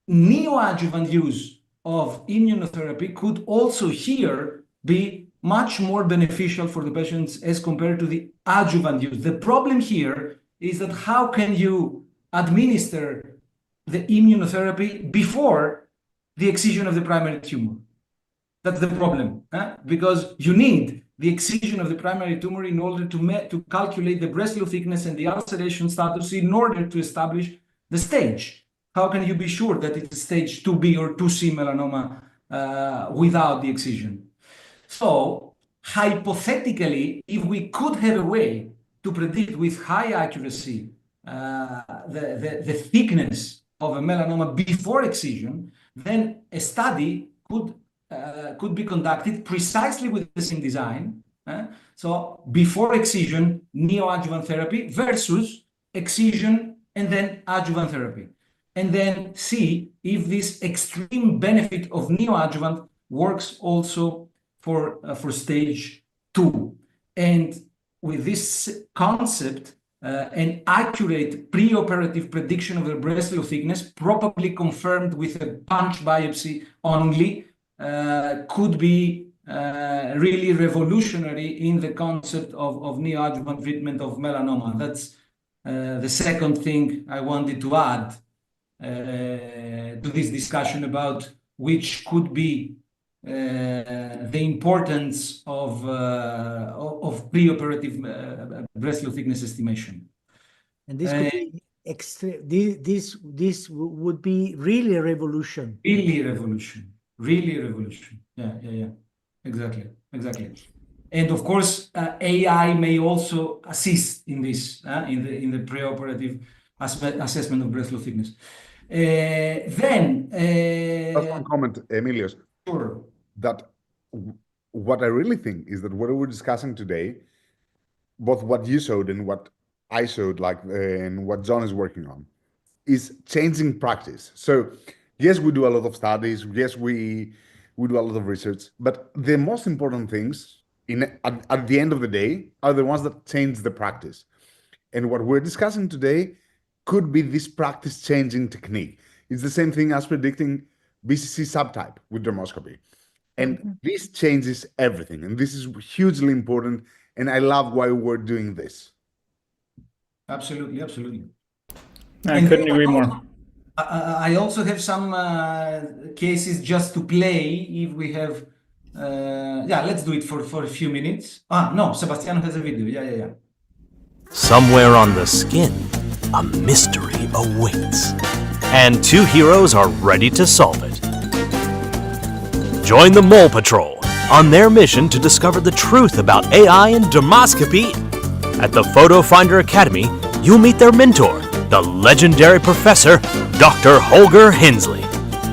neoadjuvant use of immunotherapy could also here be much more beneficial for the patients as compared to the adjuvant use. The problem here is that how can you administer the immunotherapy before the excision of the primary tumor? That's the problem, because you need the excision of the primary tumor in order to calculate the breast tissue thickness and the ulceration status in order to establish the stage. How can you be sure that it's stage 2B or 2C melanoma without the excision? So hypothetically, if we could have a way to predict with high accuracy the thickness of a melanoma before excision, then a study could be conducted precisely with the same design. So before excision, neoadjuvant therapy versus excision and then adjuvant therapy. And then see if this extreme benefit of neoadjuvant works also for stage 2. And with this concept, an accurate preoperative prediction of the breast tissue thickness, probably confirmed with a punch biopsy only, could be really revolutionary in the concept of neoadjuvant treatment of melanoma. That's the second thing I wanted to add to this discussion about which could be the importance of preoperative breast lobe thickness estimation. And this could be this would be really a revolution. Really a revolution. Really a revolution. Yeah. Exactly. And of course, AI may also assist in this, in the preoperative assessment of breast lobe thickness. Just one comment, Emilios. Sure. That what I really think is that what we're discussing today, both what you showed and what I showed, and what John is working on, is changing practice. So yes, we do a lot of studies. Yes, we do a lot of research. But the most important things at the end of the day are the ones that change the practice. And what we're discussing today could be this practice changing technique. It's the same thing as predicting BCC subtype with dermoscopy. And this changes everything. And this is hugely important. And I love why we're doing this. Absolutely. I couldn't agree more. I also have some cases just to play if we have. Let's do it for a few minutes. No, Sebastiano has a video. Yeah. Somewhere on the skin, a mystery awaits, and two heroes are ready to solve it. Join the Mole Patrol on their mission to discover the truth about AI and dermoscopy. At the Photo Finder Academy, you'll meet their mentor, the legendary professor, Dr. Holger Hensley.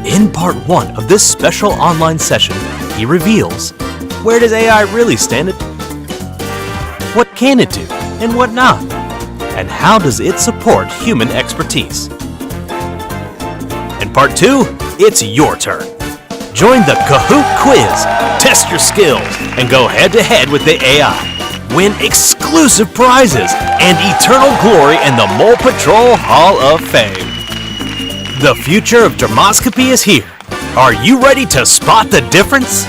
In part 1 of this special online session, he reveals, where does AI really stand? What can it do and what not? And how does it support human expertise? In part 2, it's your turn. Join the Cahoot quiz, test your skills, and go head-to-head with the AI. Win exclusive prizes and eternal glory in the Mole Patrol Hall of Fame. The future of dermoscopy is here. Are you ready to spot the difference?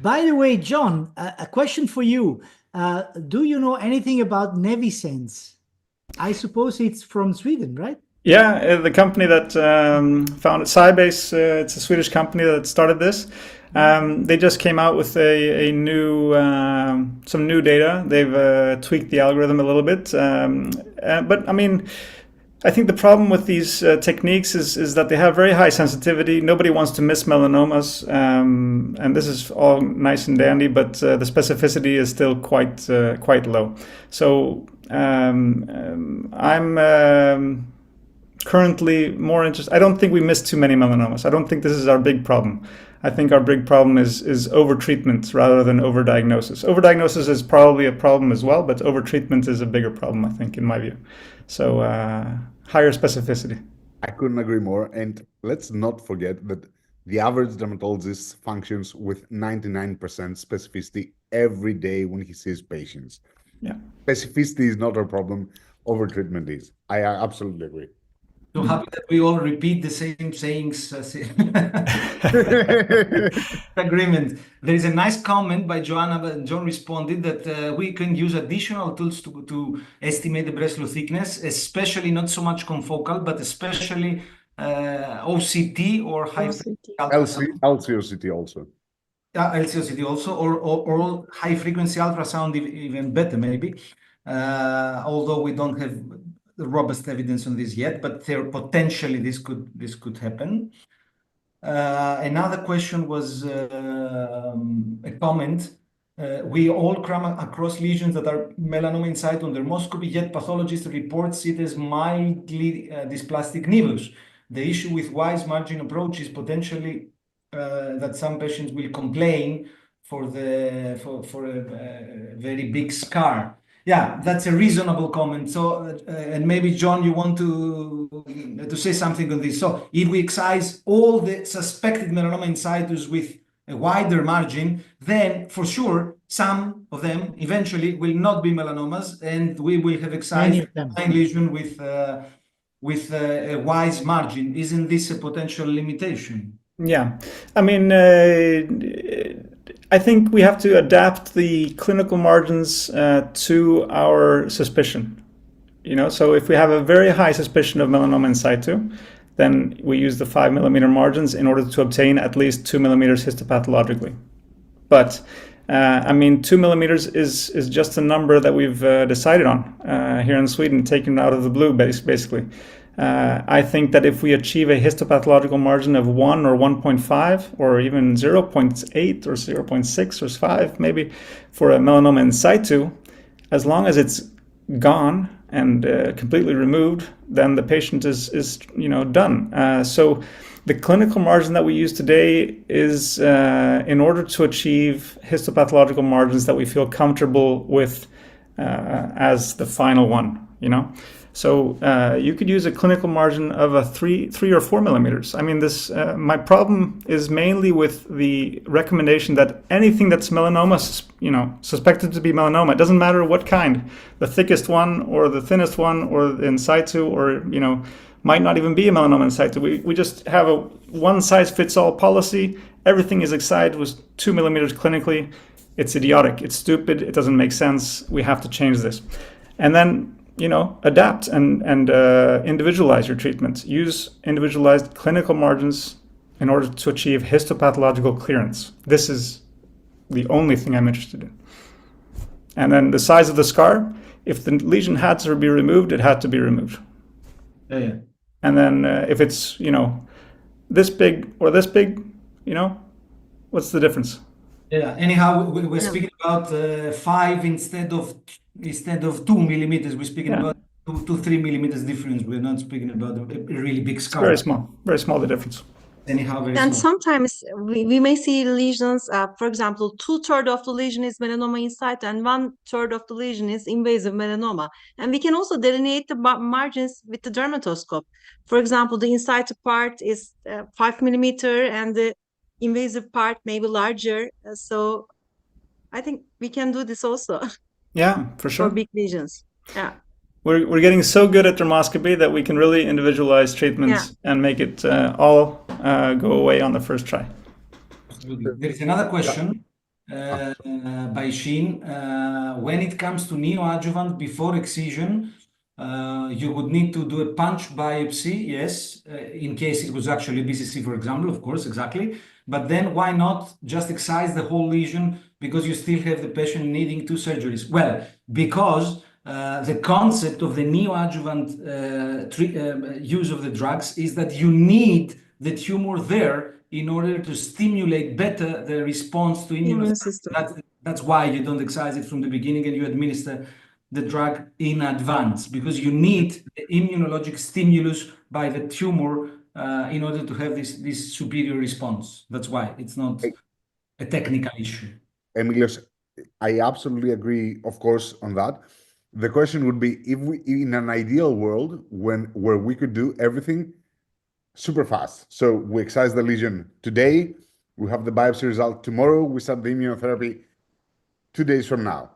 By the way, John, a question for you. Do you know anything about Nevisense? I suppose it's from Sweden, right? Yeah, the company that founded Sybase, it's a Swedish company that started this. They just came out with a new, some new data. They've tweaked the algorithm a little bit, but I mean, I think the problem with these techniques is that they have very high sensitivity. Nobody wants to miss melanomas, and this is all nice and dandy, but the specificity is still quite low. So I'm currently more interested. I don't think we miss too many melanomas. I don't think this is our big problem. I think our big problem is over-treatment rather than over-diagnosis. Over-diagnosis is probably a problem as well, but over-treatment is a bigger problem, I think, in my view. So higher specificity. I couldn't agree more. And let's not forget that the average dermatologist functions with 99% specificity every day when he sees patients. Yeah. Specificity is not our problem. Over-treatment is. I absolutely agree. So happy that we all repeat the same sayings. Agreement. There is a nice comment by Joanna, but John responded that we can use additional tools to estimate the breast lobe thickness, especially not so much confocal, but especially OCT or high LCOCT also. LCOCT also, or high frequency ultrasound, even better maybe. Although we don't have robust evidence on this yet, but potentially this could happen. Another question was a comment. We all come across lesions that are melanoma in situ on dermoscopy, yet pathologist reports it as mildly dysplastic nevus. The issue with wise margin approach is potentially that some patients will complain for a very big scar. Yeah, that's a reasonable comment. So, and maybe John, you want to say something on this. So, if we excise all the suspected melanoma in situs with a wider margin, then for sure some of them eventually will not be melanomas, and we will have excised a lesion with a wise margin. Isn't this a potential limitation? Yeah, I mean, I think we have to adapt the clinical margins to our suspicion. So if we have a very high suspicion of melanoma in situ, then we use the 5 millimeter margins in order to obtain at least 2 millimeters histopathologically. But 2 millimeters is just a number that we've decided on here in Sweden, taken out of the blue, basically. I think that if we achieve a histopathological margin of 1 or 1.5 or even 0.8 or 0.6 or 5 maybe for a melanoma in situ, as long as it's gone and completely removed, then the patient is done. So the clinical margin that we use today is in order to achieve histopathological margins that we feel comfortable with as the final one, So you could use a clinical margin of a 3 or 4 millimeters. My problem is mainly with the recommendation that anything that's melanoma, suspected to be melanoma, it doesn't matter what kind, the thickest one or the thinnest one or in situ or, might not even be a melanoma in situ. We just have a one-size-fits-all policy. Everything is excised with 2 millimeters clinically. It's idiotic. It's stupid. It doesn't make sense. We have to change this. And then, adapt and individualize your treatment. Use individualized clinical margins in order to achieve histopathological clearance. This is the only thing I'm interested in. And then the size of the scar, if the lesion had to be removed, it had to be removed. Yeah. And then if it's, this big or this big, what's the difference? Yeah. Anyhow, we're speaking about 5 instead of 2 millimeters. We're speaking about 2 to 3 millimeters difference. We're not speaking about a really big scar. Very small the difference. Anyhow, very And small. sometimes we may see lesions, for example, 2/3 of the lesion is melanoma in situ and 1/3 of the lesion is invasive melanoma. And we can also delineate the margins with the dermatoscope. For example, the in situ part is 5 millimeter and the invasive part may be larger. So I think we can do this also. Yeah, for sure. For big lesions. Yeah. We're getting so good at dermoscopy that we can really individualize treatments and make it all go away on the first try. Absolutely. There is another question by Sheen. When it comes to neoadjuvant before excision, you would need to do a punch biopsy, yes, in case it was actually BCC, for example, of course, exactly. But then why not just excise the whole lesion because you still have the patient needing 2 surgeries? Well, because the concept of the neoadjuvant use of the drugs is that you need the tumor there in order to stimulate better the response to immunotherapy. That's why you don't excise it from the beginning and you administer the drug in advance, because you need the immunologic stimulus by the tumor in order to have this superior response. That's why it's not a technical issue. Emilios, I absolutely agree, of course, on that. The question would be, if we, in an ideal world, where we could do everything super fast. So we excise the lesion today, we have the biopsy result tomorrow, we start the immunotherapy 2 days from now.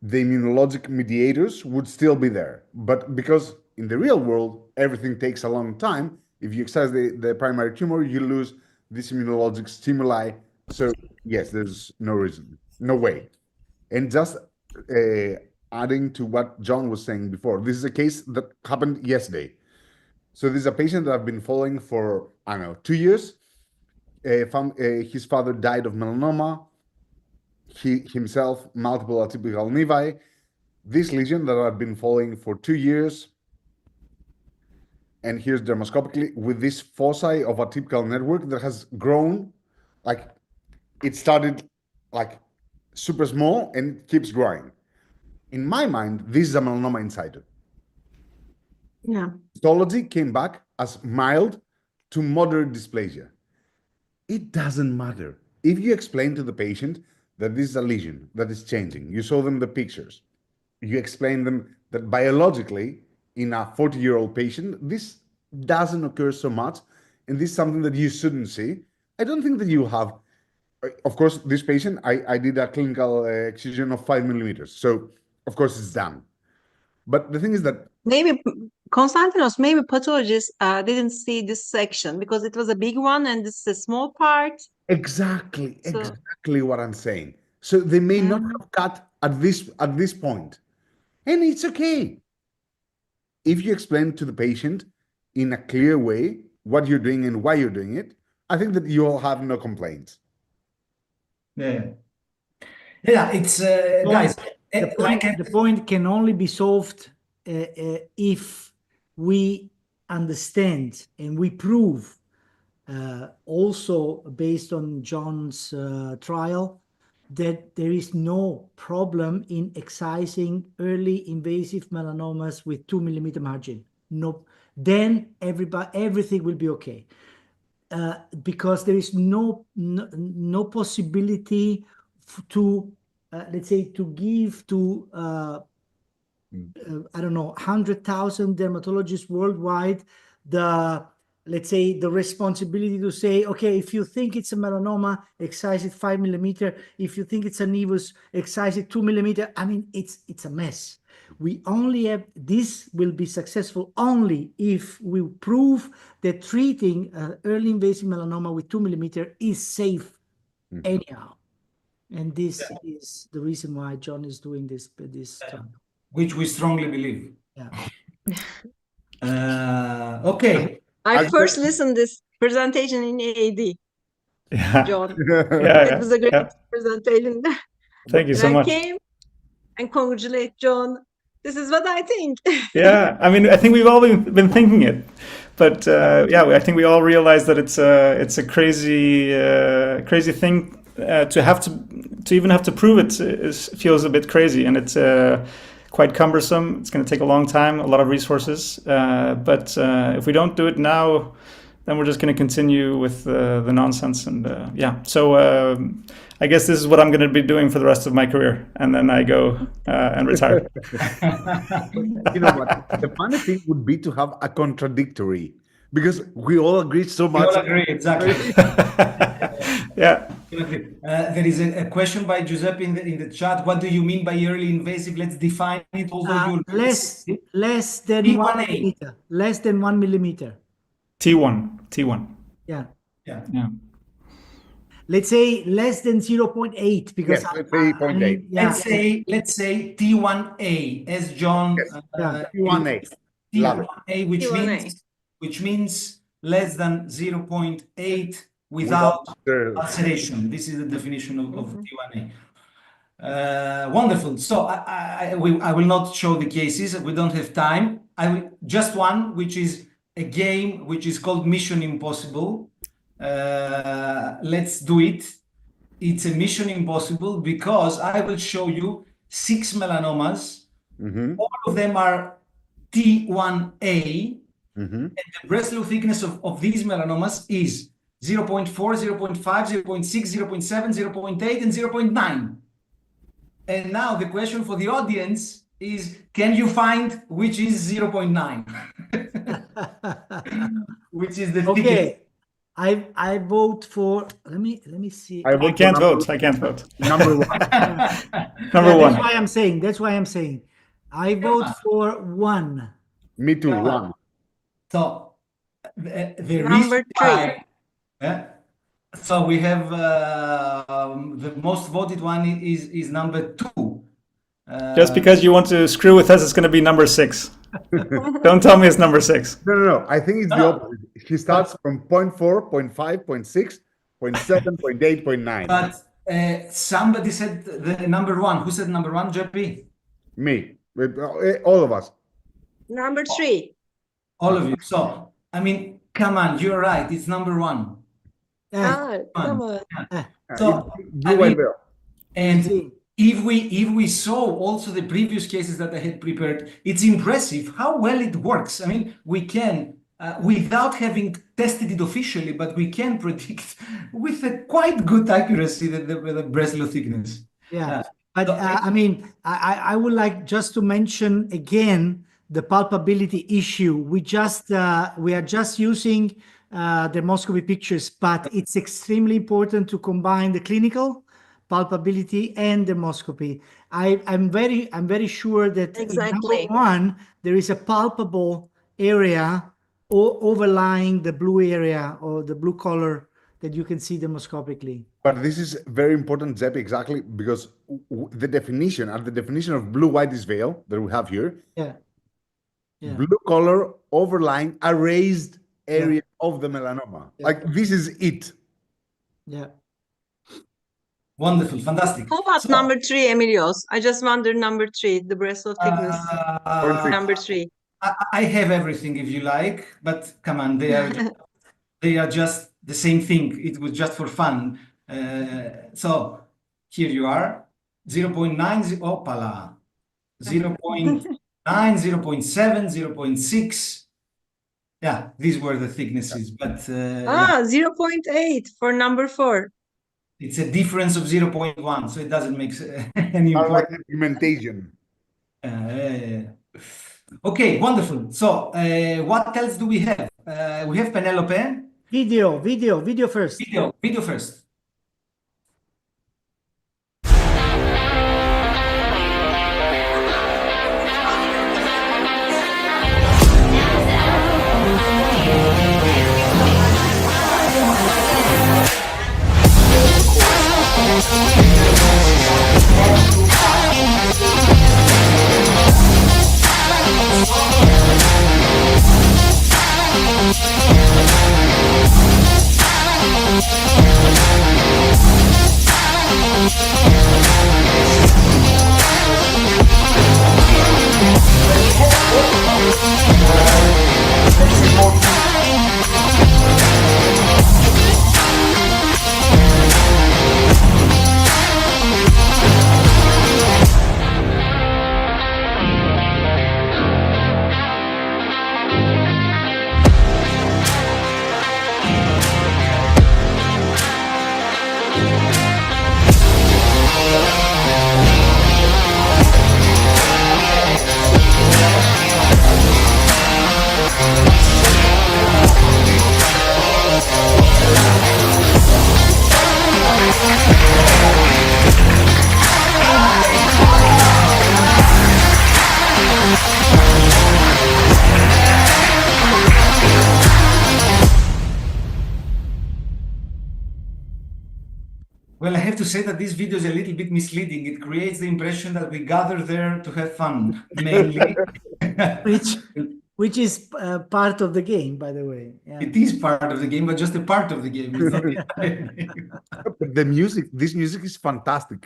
The immunologic mediators would still be there. But because in the real world, everything takes a long time, if you excise the primary tumor, you lose this immunologic stimuli. So yes, there's no reason, no way. And just adding to what John was saying before, this is a case that happened yesterday. So this is a patient that I've been following for, 2 years. His father died of melanoma. He himself, multiple atypical nevi. This lesion that I've been following for 2 years, and here's dermoscopically with this foci of atypical network that has grown, like it started like super small and keeps growing. In my mind, this is a melanoma in situ. Yeah. Histology came back as mild to moderate dysplasia. It doesn't matter. If you explain to the patient that this is a lesion that is changing, you show them the pictures, you explain them that biologically, in a 40-year-old patient, this doesn't occur so much, and this is something that you shouldn't see. I don't think that you have. Of course, this patient, I did a clinical excision of 5 millimeters. So, of course, it's done. But the thing is that maybe Konstantinos, maybe pathologists didn't see this section because it was a big one and this is a small part. Exactly what I'm saying. So they may not have cut at this point, and it's okay. if you explain to the patient in a clear way what you're doing and why you're doing it, I think that you'll have no complaints. Yeah. Yeah, it's guys. The point can only be solved if we understand and we prove, also based on John's trial, that there is no problem in excising early invasive melanomas with 2 millimeter margin. No, then everything will be okay. Because there is no possibility to let's say to give to I don't know 100,000 dermatologists worldwide let's say the responsibility to say, okay, if you think it's a melanoma, excise it 5 millimeter. If you think it's a nevus, excise it 2 millimeter. I mean, it's a mess. We only have, this will be successful only if we prove that treating early invasive melanoma with 2 millimeter is safe anyhow. And this is the reason why John is doing this trial. Which we strongly believe. Yeah. Okay. I first listened this presentation in AAD. Yeah. John. Yeah. It was a great presentation. Thank you so much. I came and congratulate John. This is what I think. Yeah, I mean, I think we've all been thinking it, but yeah, I think we all realize that it's a crazy thing to even have to prove it feels a bit crazy, and it's quite cumbersome. It's going to take a long time, a lot of resources, but if we don't do it now, then we're just going to continue with the nonsense, and yeah. So I guess this is what I'm going to be doing for the rest of my career, and then I go and retire. You know what? The funny thing would be to have a contradictory, because we all agree so much. We all agree, exactly. Yeah. There is a question by Giuseppe in the chat. What do you mean by early invasive? Let's define it. Less than T1A. 1 millimeter. Less than 1 millimeter. T1. Yeah. Yeah. Let's say less than 0.8 because Yes, let's say 0.8. Let's say T1A, as John. T1A. T1A, which means less than 0.8 without ulceration. This is the definition of T1A. Wonderful. So I will not show the cases. We don't have time. Just one, which is a game which is called Mission Impossible. Let's do it. It's a Mission Impossible because I will show you 6 melanomas. All of them are T1A. And the Breslow thickness of these melanomas is 0.4, 0.5, 0.6, 0.7, 0.8, and 0.9. And now the question for the audience is, can you find which is 0.9? Which is the thickest? Okay. I vote for, let me see. I can't vote. Number one. Number one. That's why I'm saying. I vote for 1. Me too, 1. So the Number 3. So we have the most voted one is number 2. Just because you want to screw with us, it's going to be number 6. Don't tell me it's number 6. No. I think it's the opposite. He starts from 0.4, 0.5, 0.6, 0.7, 0.8, 0.9. But somebody said the number 1. Who said number 1, JP? Me. All of us. Number 3. All of you. So, I mean, come on, you're right. It's number 1. Come on. So, and if we saw also the previous cases that I had prepared, it's impressive how well it works. I mean, we can, without having tested it officially, but we can predict with a quite good accuracy the Breslow thickness. Yeah. But I mean, I would like just to mention again the palpability issue. We are just using dermoscopy pictures, but it's extremely important to combine the clinical palpability and dermoscopy. I'm very sure that in number 1 there is a palpable area overlying the blue area or the blue color that you can see dermoscopically. But this is very important, Zep, exactly because the definition of blue-white veil that we have here Yeah. blue color overlying a raised area of the melanoma. Yeah. Like this is it. Yeah. Wonderful, fantastic. How about So, number 3, Emilios? I just wonder number 3, the breast of thickness. Number 3. I have everything if you like, but come on, they are just the same thing. It was just for fun. So here you are, 0.9, opala, 0.9, 0.7, 0.6. Yeah, these were the thicknesses, but yeah, 0.8 for number 4. it's a difference of 0.1, so it doesn't make any Are like important. pigmentation. Okay, wonderful. So what else do we have? We have Penelope. Video first. Video first. Well, I have to say that this video is a little bit misleading. It creates the impression that we gather there to have fun, mainly. Which is part of the game, by the way. Yeah. It is part of the game, but just a part of the game. It's not the entire game. But the music, this music is fantastic.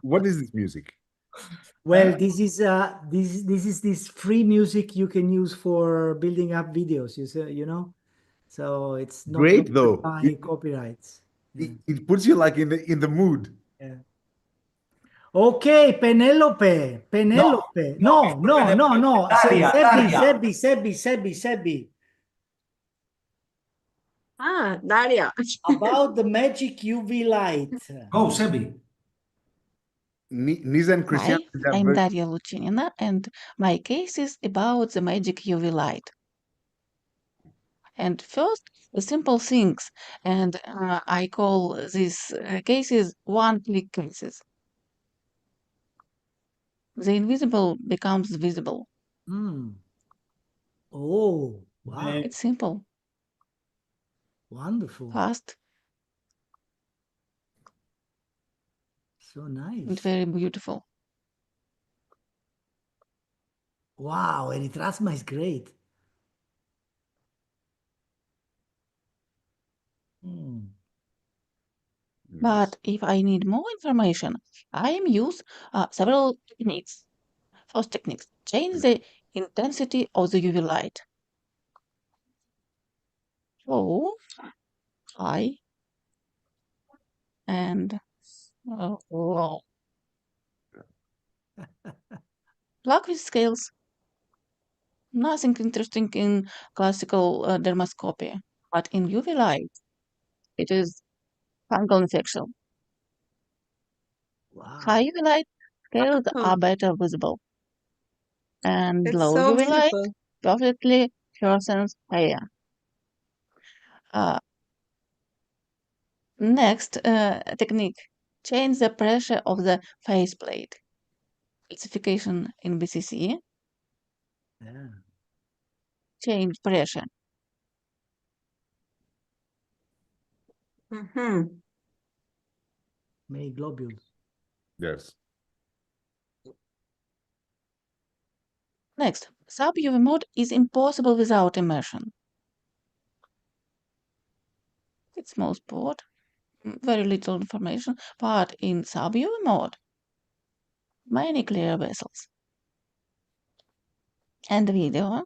What is this music? Well, this is this free music you can use for building up videos. You know, so it's not Great though. by copyrights. It puts you like in the mood. Yeah. Okay, Penelope. No. Daria. Sebi. Daria. About the magic UV light. Go, Sebi. Nisa and Christian. Hi, I'm Daria Luchinina, and my case is about the magic UV light. And first, the simple things, and I call these cases one-click cases. The invisible becomes visible. Oh, wow. It's simple, Wonderful. fast, So nice. and very beautiful. Wow, Erythrasma is great. But if I need more information, I use several techniques. First techniques, change the intensity of the UV light. Low, high, and low. Plug with scales. Nothing interesting in classical dermoscopy, but in UV light, it is fungal infection. Wow. High UV light, scales are better visible. And It's low so UV light, simple. perfectly fluorescent hair. Next technique, change the pressure of the faceplate. Calcification in BCC. Yeah. Change pressure. Make globules. Yes. Next, Sub-UV mode is impossible without immersion. It's small spot, very little information, but in sub-UV mode, many clear vessels. And video.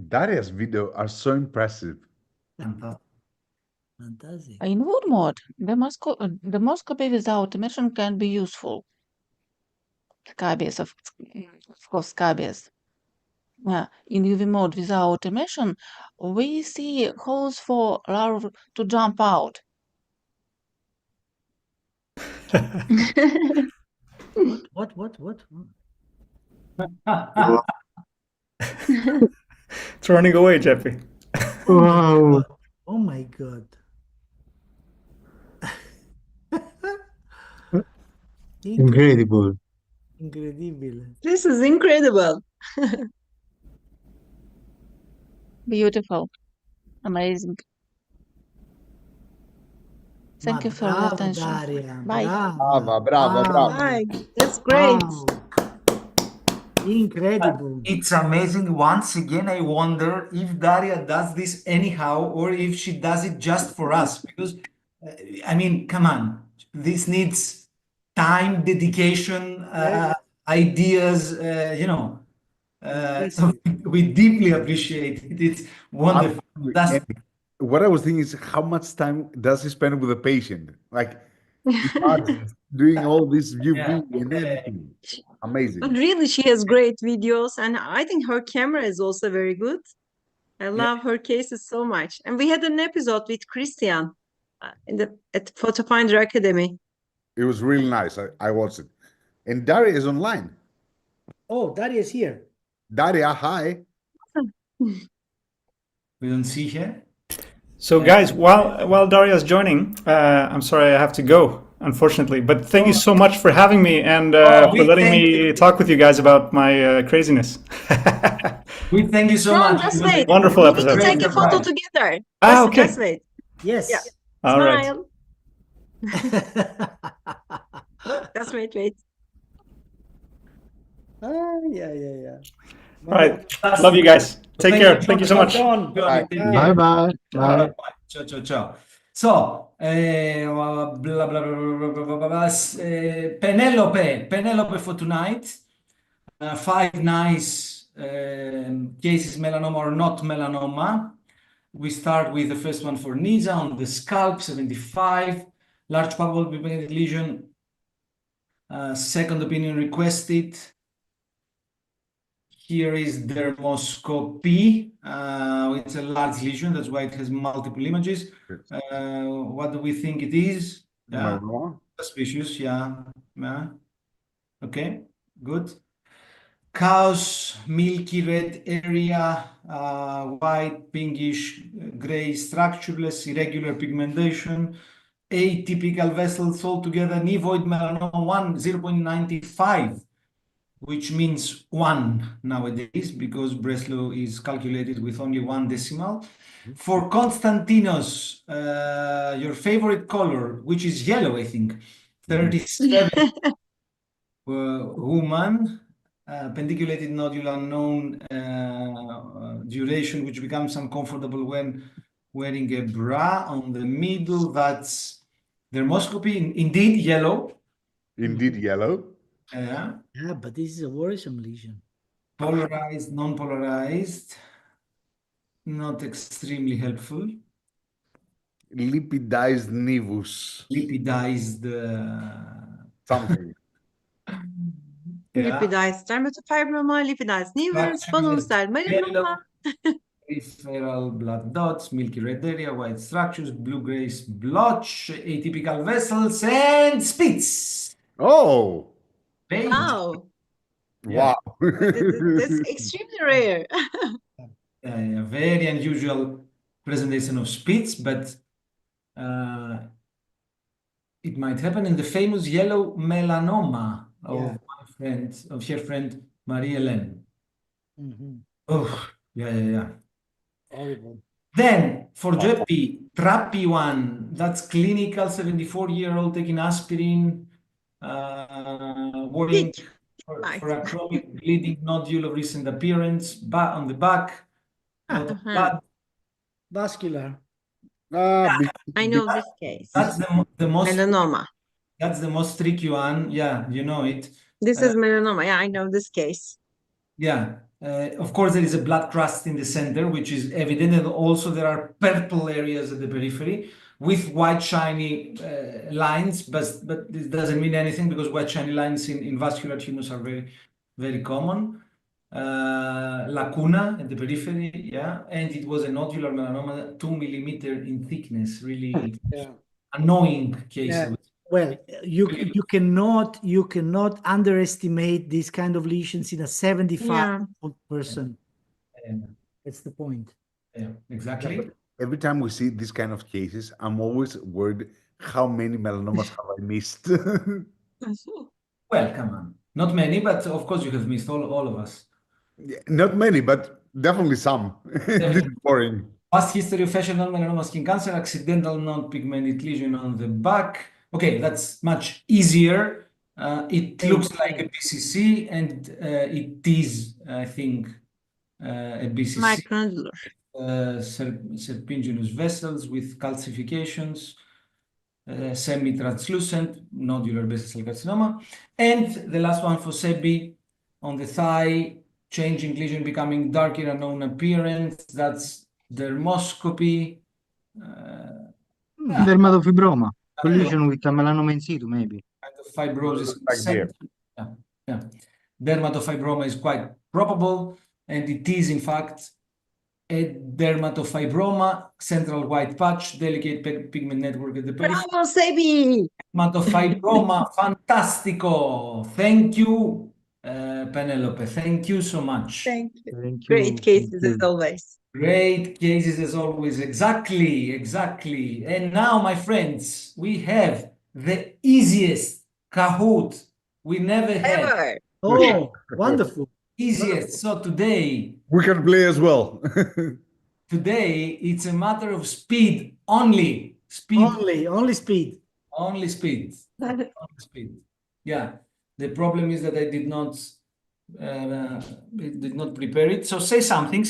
Daria's video are so impressive. Fantastic. In wood mode, dermoscopy without immersion can be useful. Scabies, of course, scabies. In UV mode without immersion, we see holes for larvae to jump out. What? It's running away, Jeffy. Oh my God. Incredible. Incredible. This is incredible. Beautiful. Amazing. Thank you for your Bravo, attention. Daria. Bye. Brava. Bye. That's great. Wow. Incredible. It's amazing. Once again, I wonder if Daria does this anyhow or if she does it just for us. Because, I mean, come on, this needs time, dedication, ideas, so we deeply appreciate it. It's wonderful. That's What I was thinking is, how much time does he spend with the patient? Like, imagine doing all this UV and everything. Amazing. But really, she has great videos, and I think her camera is also very good. I love her cases so much. And we had an episode with Christian at Photo Finder Academy. It was really nice. I watched it. And Daria is online. Oh, Daria is here. Daria, hi. we don't see her. So, guys, while Daria's joining, I'm sorry I have to go, unfortunately. But thank you so much for having me and for letting me talk with you guys about my craziness. We thank you so No, much. just It was a wait. Wonderful We need to episode. take a photo together. Okay. Just wait. Yes. Yeah. All right. Smile. Just wait. Yeah. All right. Love you guys. Take care. Thank you so much. Bye. Bye. Ciao. So, Penelope for tonight. 5 nice cases, melanoma or not melanoma. We start with the first one for Nisa on the scalp, 75, large palpable pigmented lesion. Second opinion requested. Here is dermoscopy. It's a large lesion, that's why it has multiple images. What do we think it is? Melanoma. Suspicious, yeah. Okay, good. Chaos, milky red area, white, pinkish, gray, structureless, irregular pigmentation, atypical vessels altogether, nevoid melanoma 1, 0.95, which means 1 nowadays because Breslow is calculated with only 1 decimal. For Konstantinos, your favorite color, which is yellow, I think, 37, woman. Pendiculated nodule unknown duration, which becomes uncomfortable when wearing a bra. On the middle, that's dermoscopy. Indeed, yellow. Indeed, yellow. Yeah. Yeah, but this is a worrisome lesion. Polarized, non-polarized. Not extremely helpful. Lipidized nevus. Lipidized. Something. Lipidized dermatofibroma, lipidized nevus, bone style melanoma. Peripheral blood dots, milky red area, white structures, blue-gray blotch, atypical vessels, and spits. Oh, Great. Wow. wow. That's extremely rare. A very unusual presentation of spits, but it might happen in the famous yellow melanoma of her friend Marie-Hélène. Oh, Yeah. Horrible. Then for Jeppy, Trappy one, that's clinical 74-year-old taking aspirin, warning for a chronic bleeding nodule of recent appearance, on the back, blood. Vascular. I know this case. That's the most Melanoma. That's the most tricky one. Yeah, you know it. This is melanoma. Yeah, I know this case. Yeah. Of course, there is a blood crust in the center, which is evident, and also there are purple areas at the periphery with white shiny lines, but this doesn't mean anything because white shiny lines in vascular tumors are very, very common. Lacuna at the periphery, yeah, and it was a nodular melanoma, 2 millimeter in thickness, really annoying case. Yeah. Well, you cannot underestimate these kind of lesions in a 75-year-old person. That's the point. Yeah, exactly. Every time we see this kind of cases, I'm always worried how many melanomas have I missed. Well, come on. Not many, but of course you have missed all of us. Yeah, not many, but definitely some. This is boring. Past history of facial non-melanoma skin cancer, accidental non-pigmented lesion on the back. Okay, that's much easier. It looks like a BCC, and it is, I think, a BCC. Micronodular. Serpiginous vessels with calcifications, semi-translucent, nodular basal cell carcinoma. And the last one for Sebi, on the thigh, changing lesion becoming darker, unknown appearance. That's dermoscopy. Dermatofibroma. Collision with a melanoma in situ, maybe. Kind of fibrosis. Like there. Yeah. Dermatofibroma is quite probable, and it is, in fact, a dermatofibroma, central white patch, delicate pigment network at the periphery. Bravo, Sebi! Dermatofibroma, fantastico. Thank you, Penelope. Thank you so much. Thank you. Thank you. Great cases Thank as you. always. Great cases as always. Exactly. And now, my friends, we have the easiest Cahoot we never had. Ever. Oh, wonderful. Easiest. So today We can play as well. it's a matter of speed only. Only speed. Only speed. Only speed. Yeah. The problem is that I did not prepare it. So say something.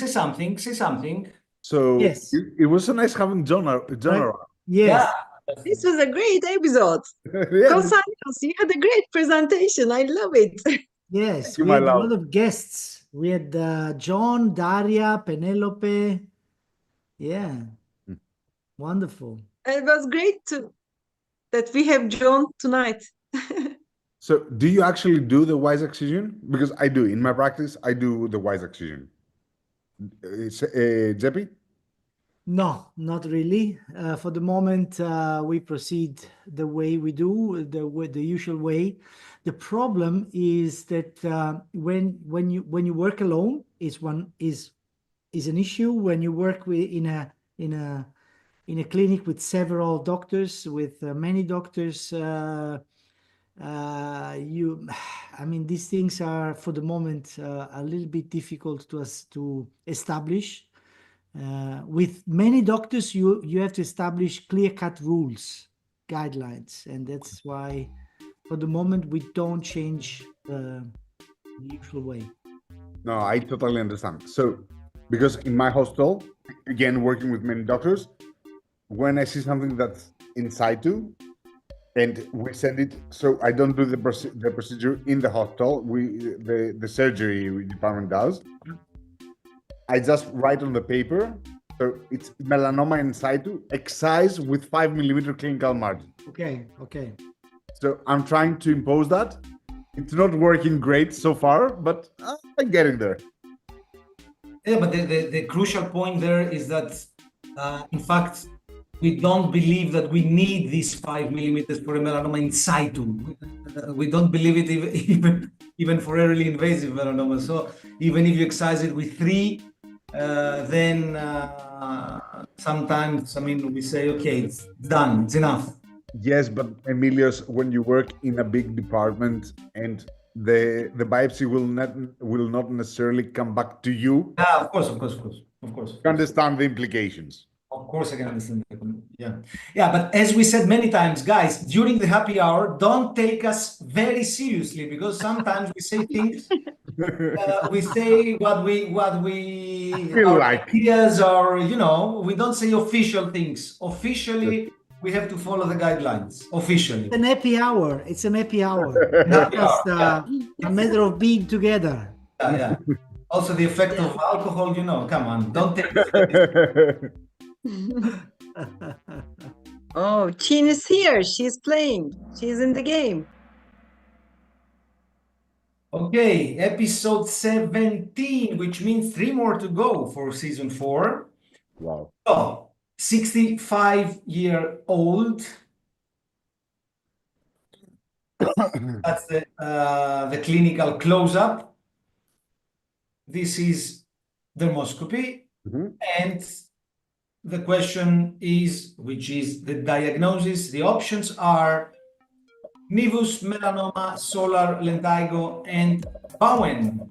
So Yes. it was so nice having John around. Yes. This was a great episode. Yeah, Constantinos, you had a great presentation. I love it. Yes. you, We my had a love. lot of guests. We had John, Daria, Penelope. Yeah. Wonderful. It was great that we have John tonight. So do you actually do the wise excision? Because I do. In my practice, I do the wise excision. Jeppy? No, not really. For the moment, we proceed the way we do, the usual way. The problem is that when you work alone is an issue. When you work in a clinic with several doctors, with many doctors, these things are for the moment a little bit difficult to establish. With many doctors, you have to establish clear-cut rules, guidelines, and that's why for the moment we don't change the usual way. No, I totally understand. So, because in my hospital, again, working with many doctors, when I see something that's in situ, and we send it, so I don't do the procedure in the hospital. The surgery department does. I just write on the paper, so it's melanoma in situ, excise with 5 millimeter clinical margin. Okay. So I'm trying to impose that. It's not working great so far, but I'm getting there. Yeah, but the crucial point there is that, in fact, we don't believe that we need these 5 millimeters for a melanoma in situ. We don't believe it even for early invasive melanoma. So even if you excise it with 3, then sometimes, we say, okay, it's done, it's enough. Yes, but Emilios, when you work in a big department and the biopsy will not necessarily come back to you. Yeah, of course, of course, of course, of course. You understand the implications. Of course, I can understand. Yeah. Yeah, but as we said many times, guys, during the happy hour, don't take us very seriously, because sometimes we say things, we say what we Feel our like. ideas, or we don't say official things. Officially, we have to follow the guidelines. Officially. It's an happy hour. It's an happy hour. Happy hour, Just a matter of being together. Yeah. Also, the effect of alcohol, come on, don't take it. Oh, Chin is here. She's playing. She's in the game. Okay, episode 17, which means 3 more to go for season 4. Wow. Oh, 65-year-old. That's the clinical close-up. This is dermoscopy. And the question is, which is the diagnosis? The options are nevus, melanoma, solar, lentigo, and Bowen.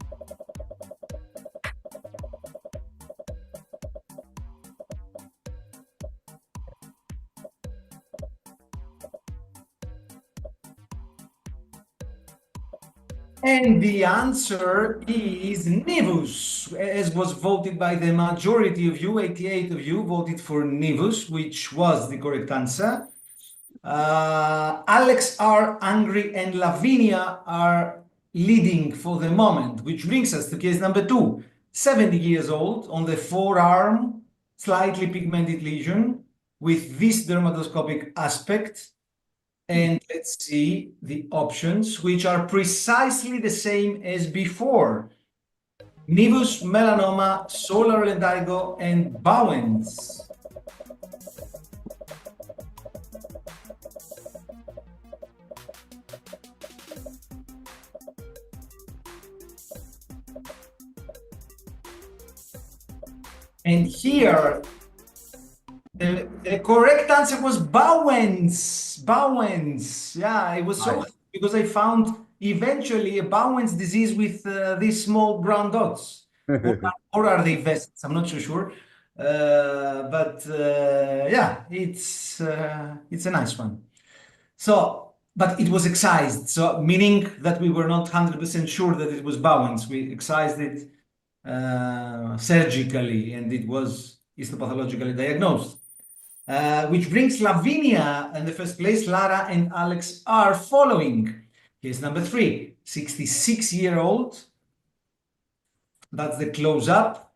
And the answer is nevus, as was voted by the majority of you. 88 of you voted for nevus, which was the correct answer. Alex R, Angry, and Lavinia are leading for the moment, which brings us to case number 2. 70 years old, on the forearm, slightly pigmented lesion with this dermatoscopic aspect. And let's see the options, which are precisely the same as before. Nevus, melanoma, solar lentigo, and Bowen's. And here, the correct answer was Bowen's. Bowen's. Yeah, it was so because I found eventually a Bowen's disease with these small brown dots. Or are they vests? I'm not so sure. But yeah, it's a nice one. So, but it was excised. So, meaning that we were not 100% sure that it was Bowen's. We excised it surgically, and it was histopathologically diagnosed. Which brings Lavinia in the first place. Lara and Alex are following. Case number 3, 66-year-old. That's the close-up.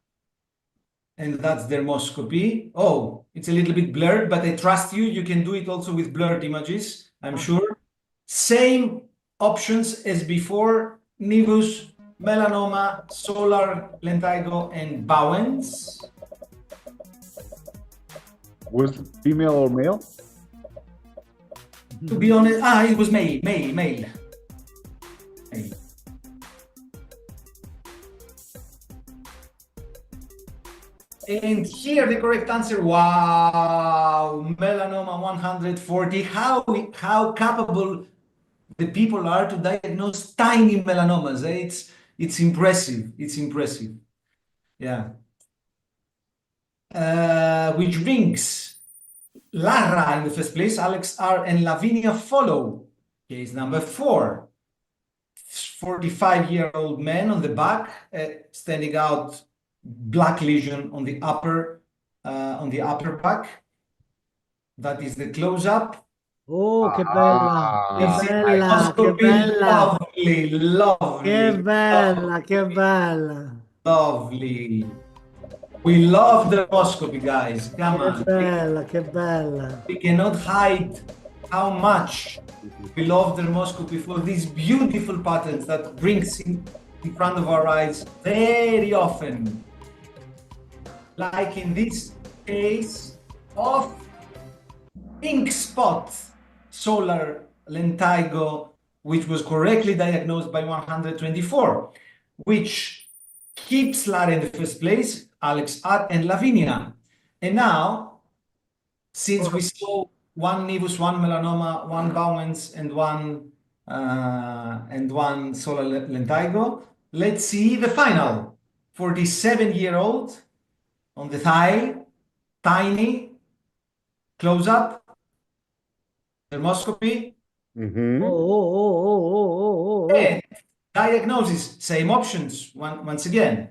And that's dermoscopy. Oh, it's a little bit blurred, but I trust you. You can do it also with blurred images, I'm sure. Same options as before. Nevus, melanoma, solar, lentigo, and Bowen's. Was it female or male? To be honest, it was male. And here the correct answer, wow, melanoma 140. How capable the people are to diagnose tiny melanomas. It's impressive. It's impressive. Yeah. Which brings Lara in the first place, Alex R, and Lavinia follow. Case number 4. 45-year-old man on the back, standing out, black lesion on the upper back. That is the close-up. Oh, che bella, che bella, che bella, Lovely. che bella, che bella. Lovely. We love dermoscopy, guys. Come on. Che bella, che bella. We cannot hide how much we love dermoscopy for these beautiful patterns that brings in front of our eyes very often. Like in this case of pink spot solar lentigo, which was correctly diagnosed by 124, which keeps Lara in the first place, Alex R, and Lavinia. And now, since we saw one nevus, one melanoma, one Bowen's, and one and one solar lentigo. Let's see the final. 47-year-old on the thigh, tiny, close up, dermoscopy, Mhm. and diagnosis, same options once again.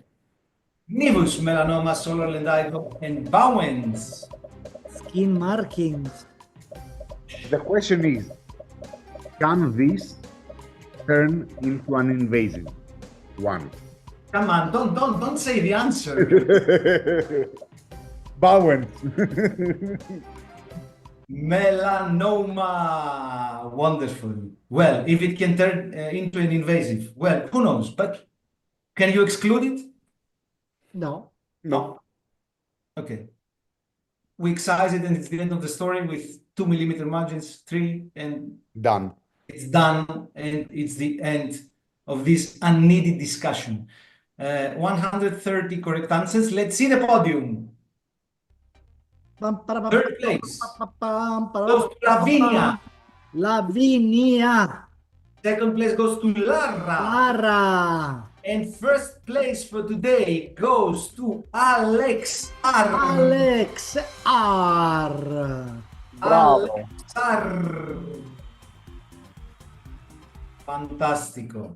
Nevus, melanoma, solar lentigo, and Bowen's. Skin markings. The question is, can this turn into an invasive one? Come on, don't say the answer. Bowen. Melanoma, wonderful. Well, if it can turn into an invasive, well, who knows? But can you exclude it? No. No. Okay. We excise it, and it's the end of the story with 2 millimeter margins, 3, and Done. it's done, and it's the end of this unneeded discussion. 130 correct answers. Let's see the podium. Third place goes to Lavinia. Lavinia. Second place goes to Lara. Lara. And first place for today goes to Alex R. Alex R. Bravo. Alex R. Fantastico.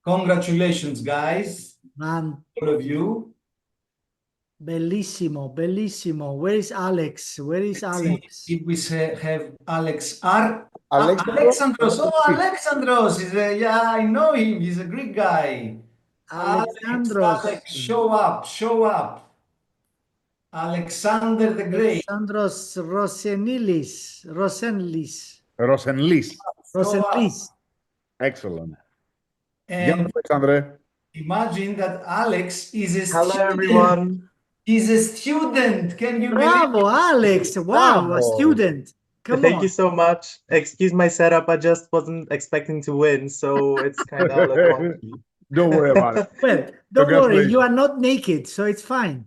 Congratulations, guys, Man, all of you. bellissimo, bellissimo. Where is Alex? Where is Alex? If we have Alex R. Alexandros. Alexandros. Oh, Alexandros. Yeah, I know him. He's a Greek guy. Alexandros. Alex, show up, show up. Alexander the Great. Alexandros Rosenlis. Rosenlis. Rosenlis. Rosenlis. Excellent. And Alexandre. imagine that Alex is a Hello, student. everyone. He's a student. Can you Bravo, believe Alex. Wow, a Bravo. student. Come Thank on. you so much. Excuse my setup. I just wasn't expecting to win, so it's kind of like wonky. Don't worry about it. Well, don't worry, you are not naked, so it's fine.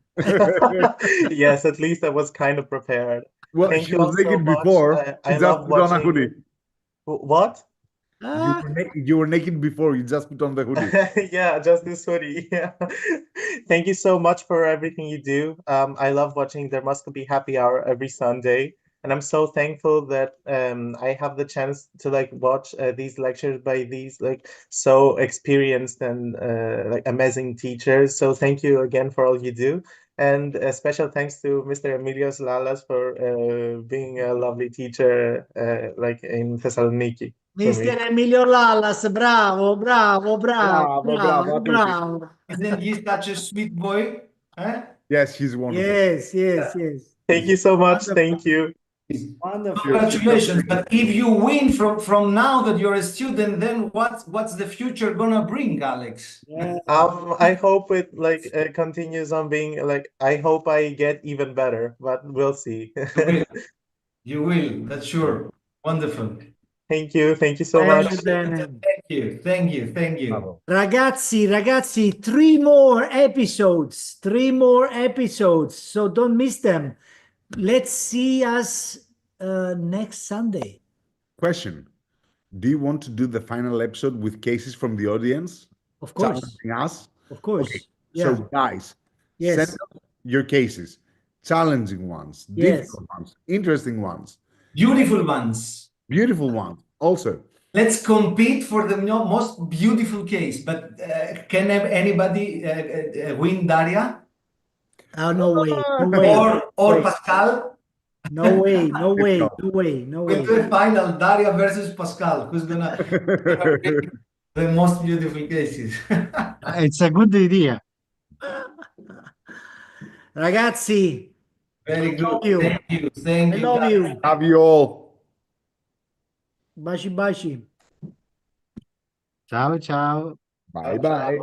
Yes, at least I was kind of prepared. Well, Thank she you was all so naked much. before. I She just love put on a watching. hoodie. What? Ah, You were naked before. You just put on the hoodie. Yeah, just this hoodie. Yeah. Thank you so much for everything you do. I love watching Dermoscopy Happy Hour every Sunday, and I'm so thankful that I have the chance to like watch these lectures by these like so experienced and like amazing teachers. So thank you again for all you do. And a special thanks to Mr. Emilios Lalas for being a lovely teacher like in Thessaloniki. for me. Mr. Emilio Lallas, bravo, bravo, bravo, Bravo, bravo, bravo, a tutti. bravo. Isn't he such a sweet boy? Huh? Yes, he's wonderful. Yes, yes, yes. Thank you so much. Wonderful. Thank you. Wonderful. Congratulations. But if you win from now that you're a student, then what's the future gonna bring, Alex? Yeah. I hope it like continues on being like I hope I get even better, but we'll see. You will, that's sure. Wonderful. Thank you so Bene, much. bene. Thank you, thank you, thank you. Bravo. Ragazzi, 3 more episodes, 3 more episodes, so don't miss them. Let's see us next Sunday. Question. Do you want to do the final episode with cases from the audience? Of course, Challenging us? of course. Okay. Yeah. So, guys, Yes. send us your cases. Challenging ones, Yes. difficult ones, interesting ones, Beautiful ones. beautiful ones. Also, Let's compete for the most beautiful case. But can anybody win Daria? Oh, no way, no way. Or Wait. Pascal? No way, no way, no way, no We'll way. do a final, Daria versus Pascal. Who's gonna bring the most beautiful cases? It's a good idea. Ragazzi, Very good. you. Thank you. Thank I you. love guys. you. have you all. Baci baci. Ciao, ciao. Bye bye.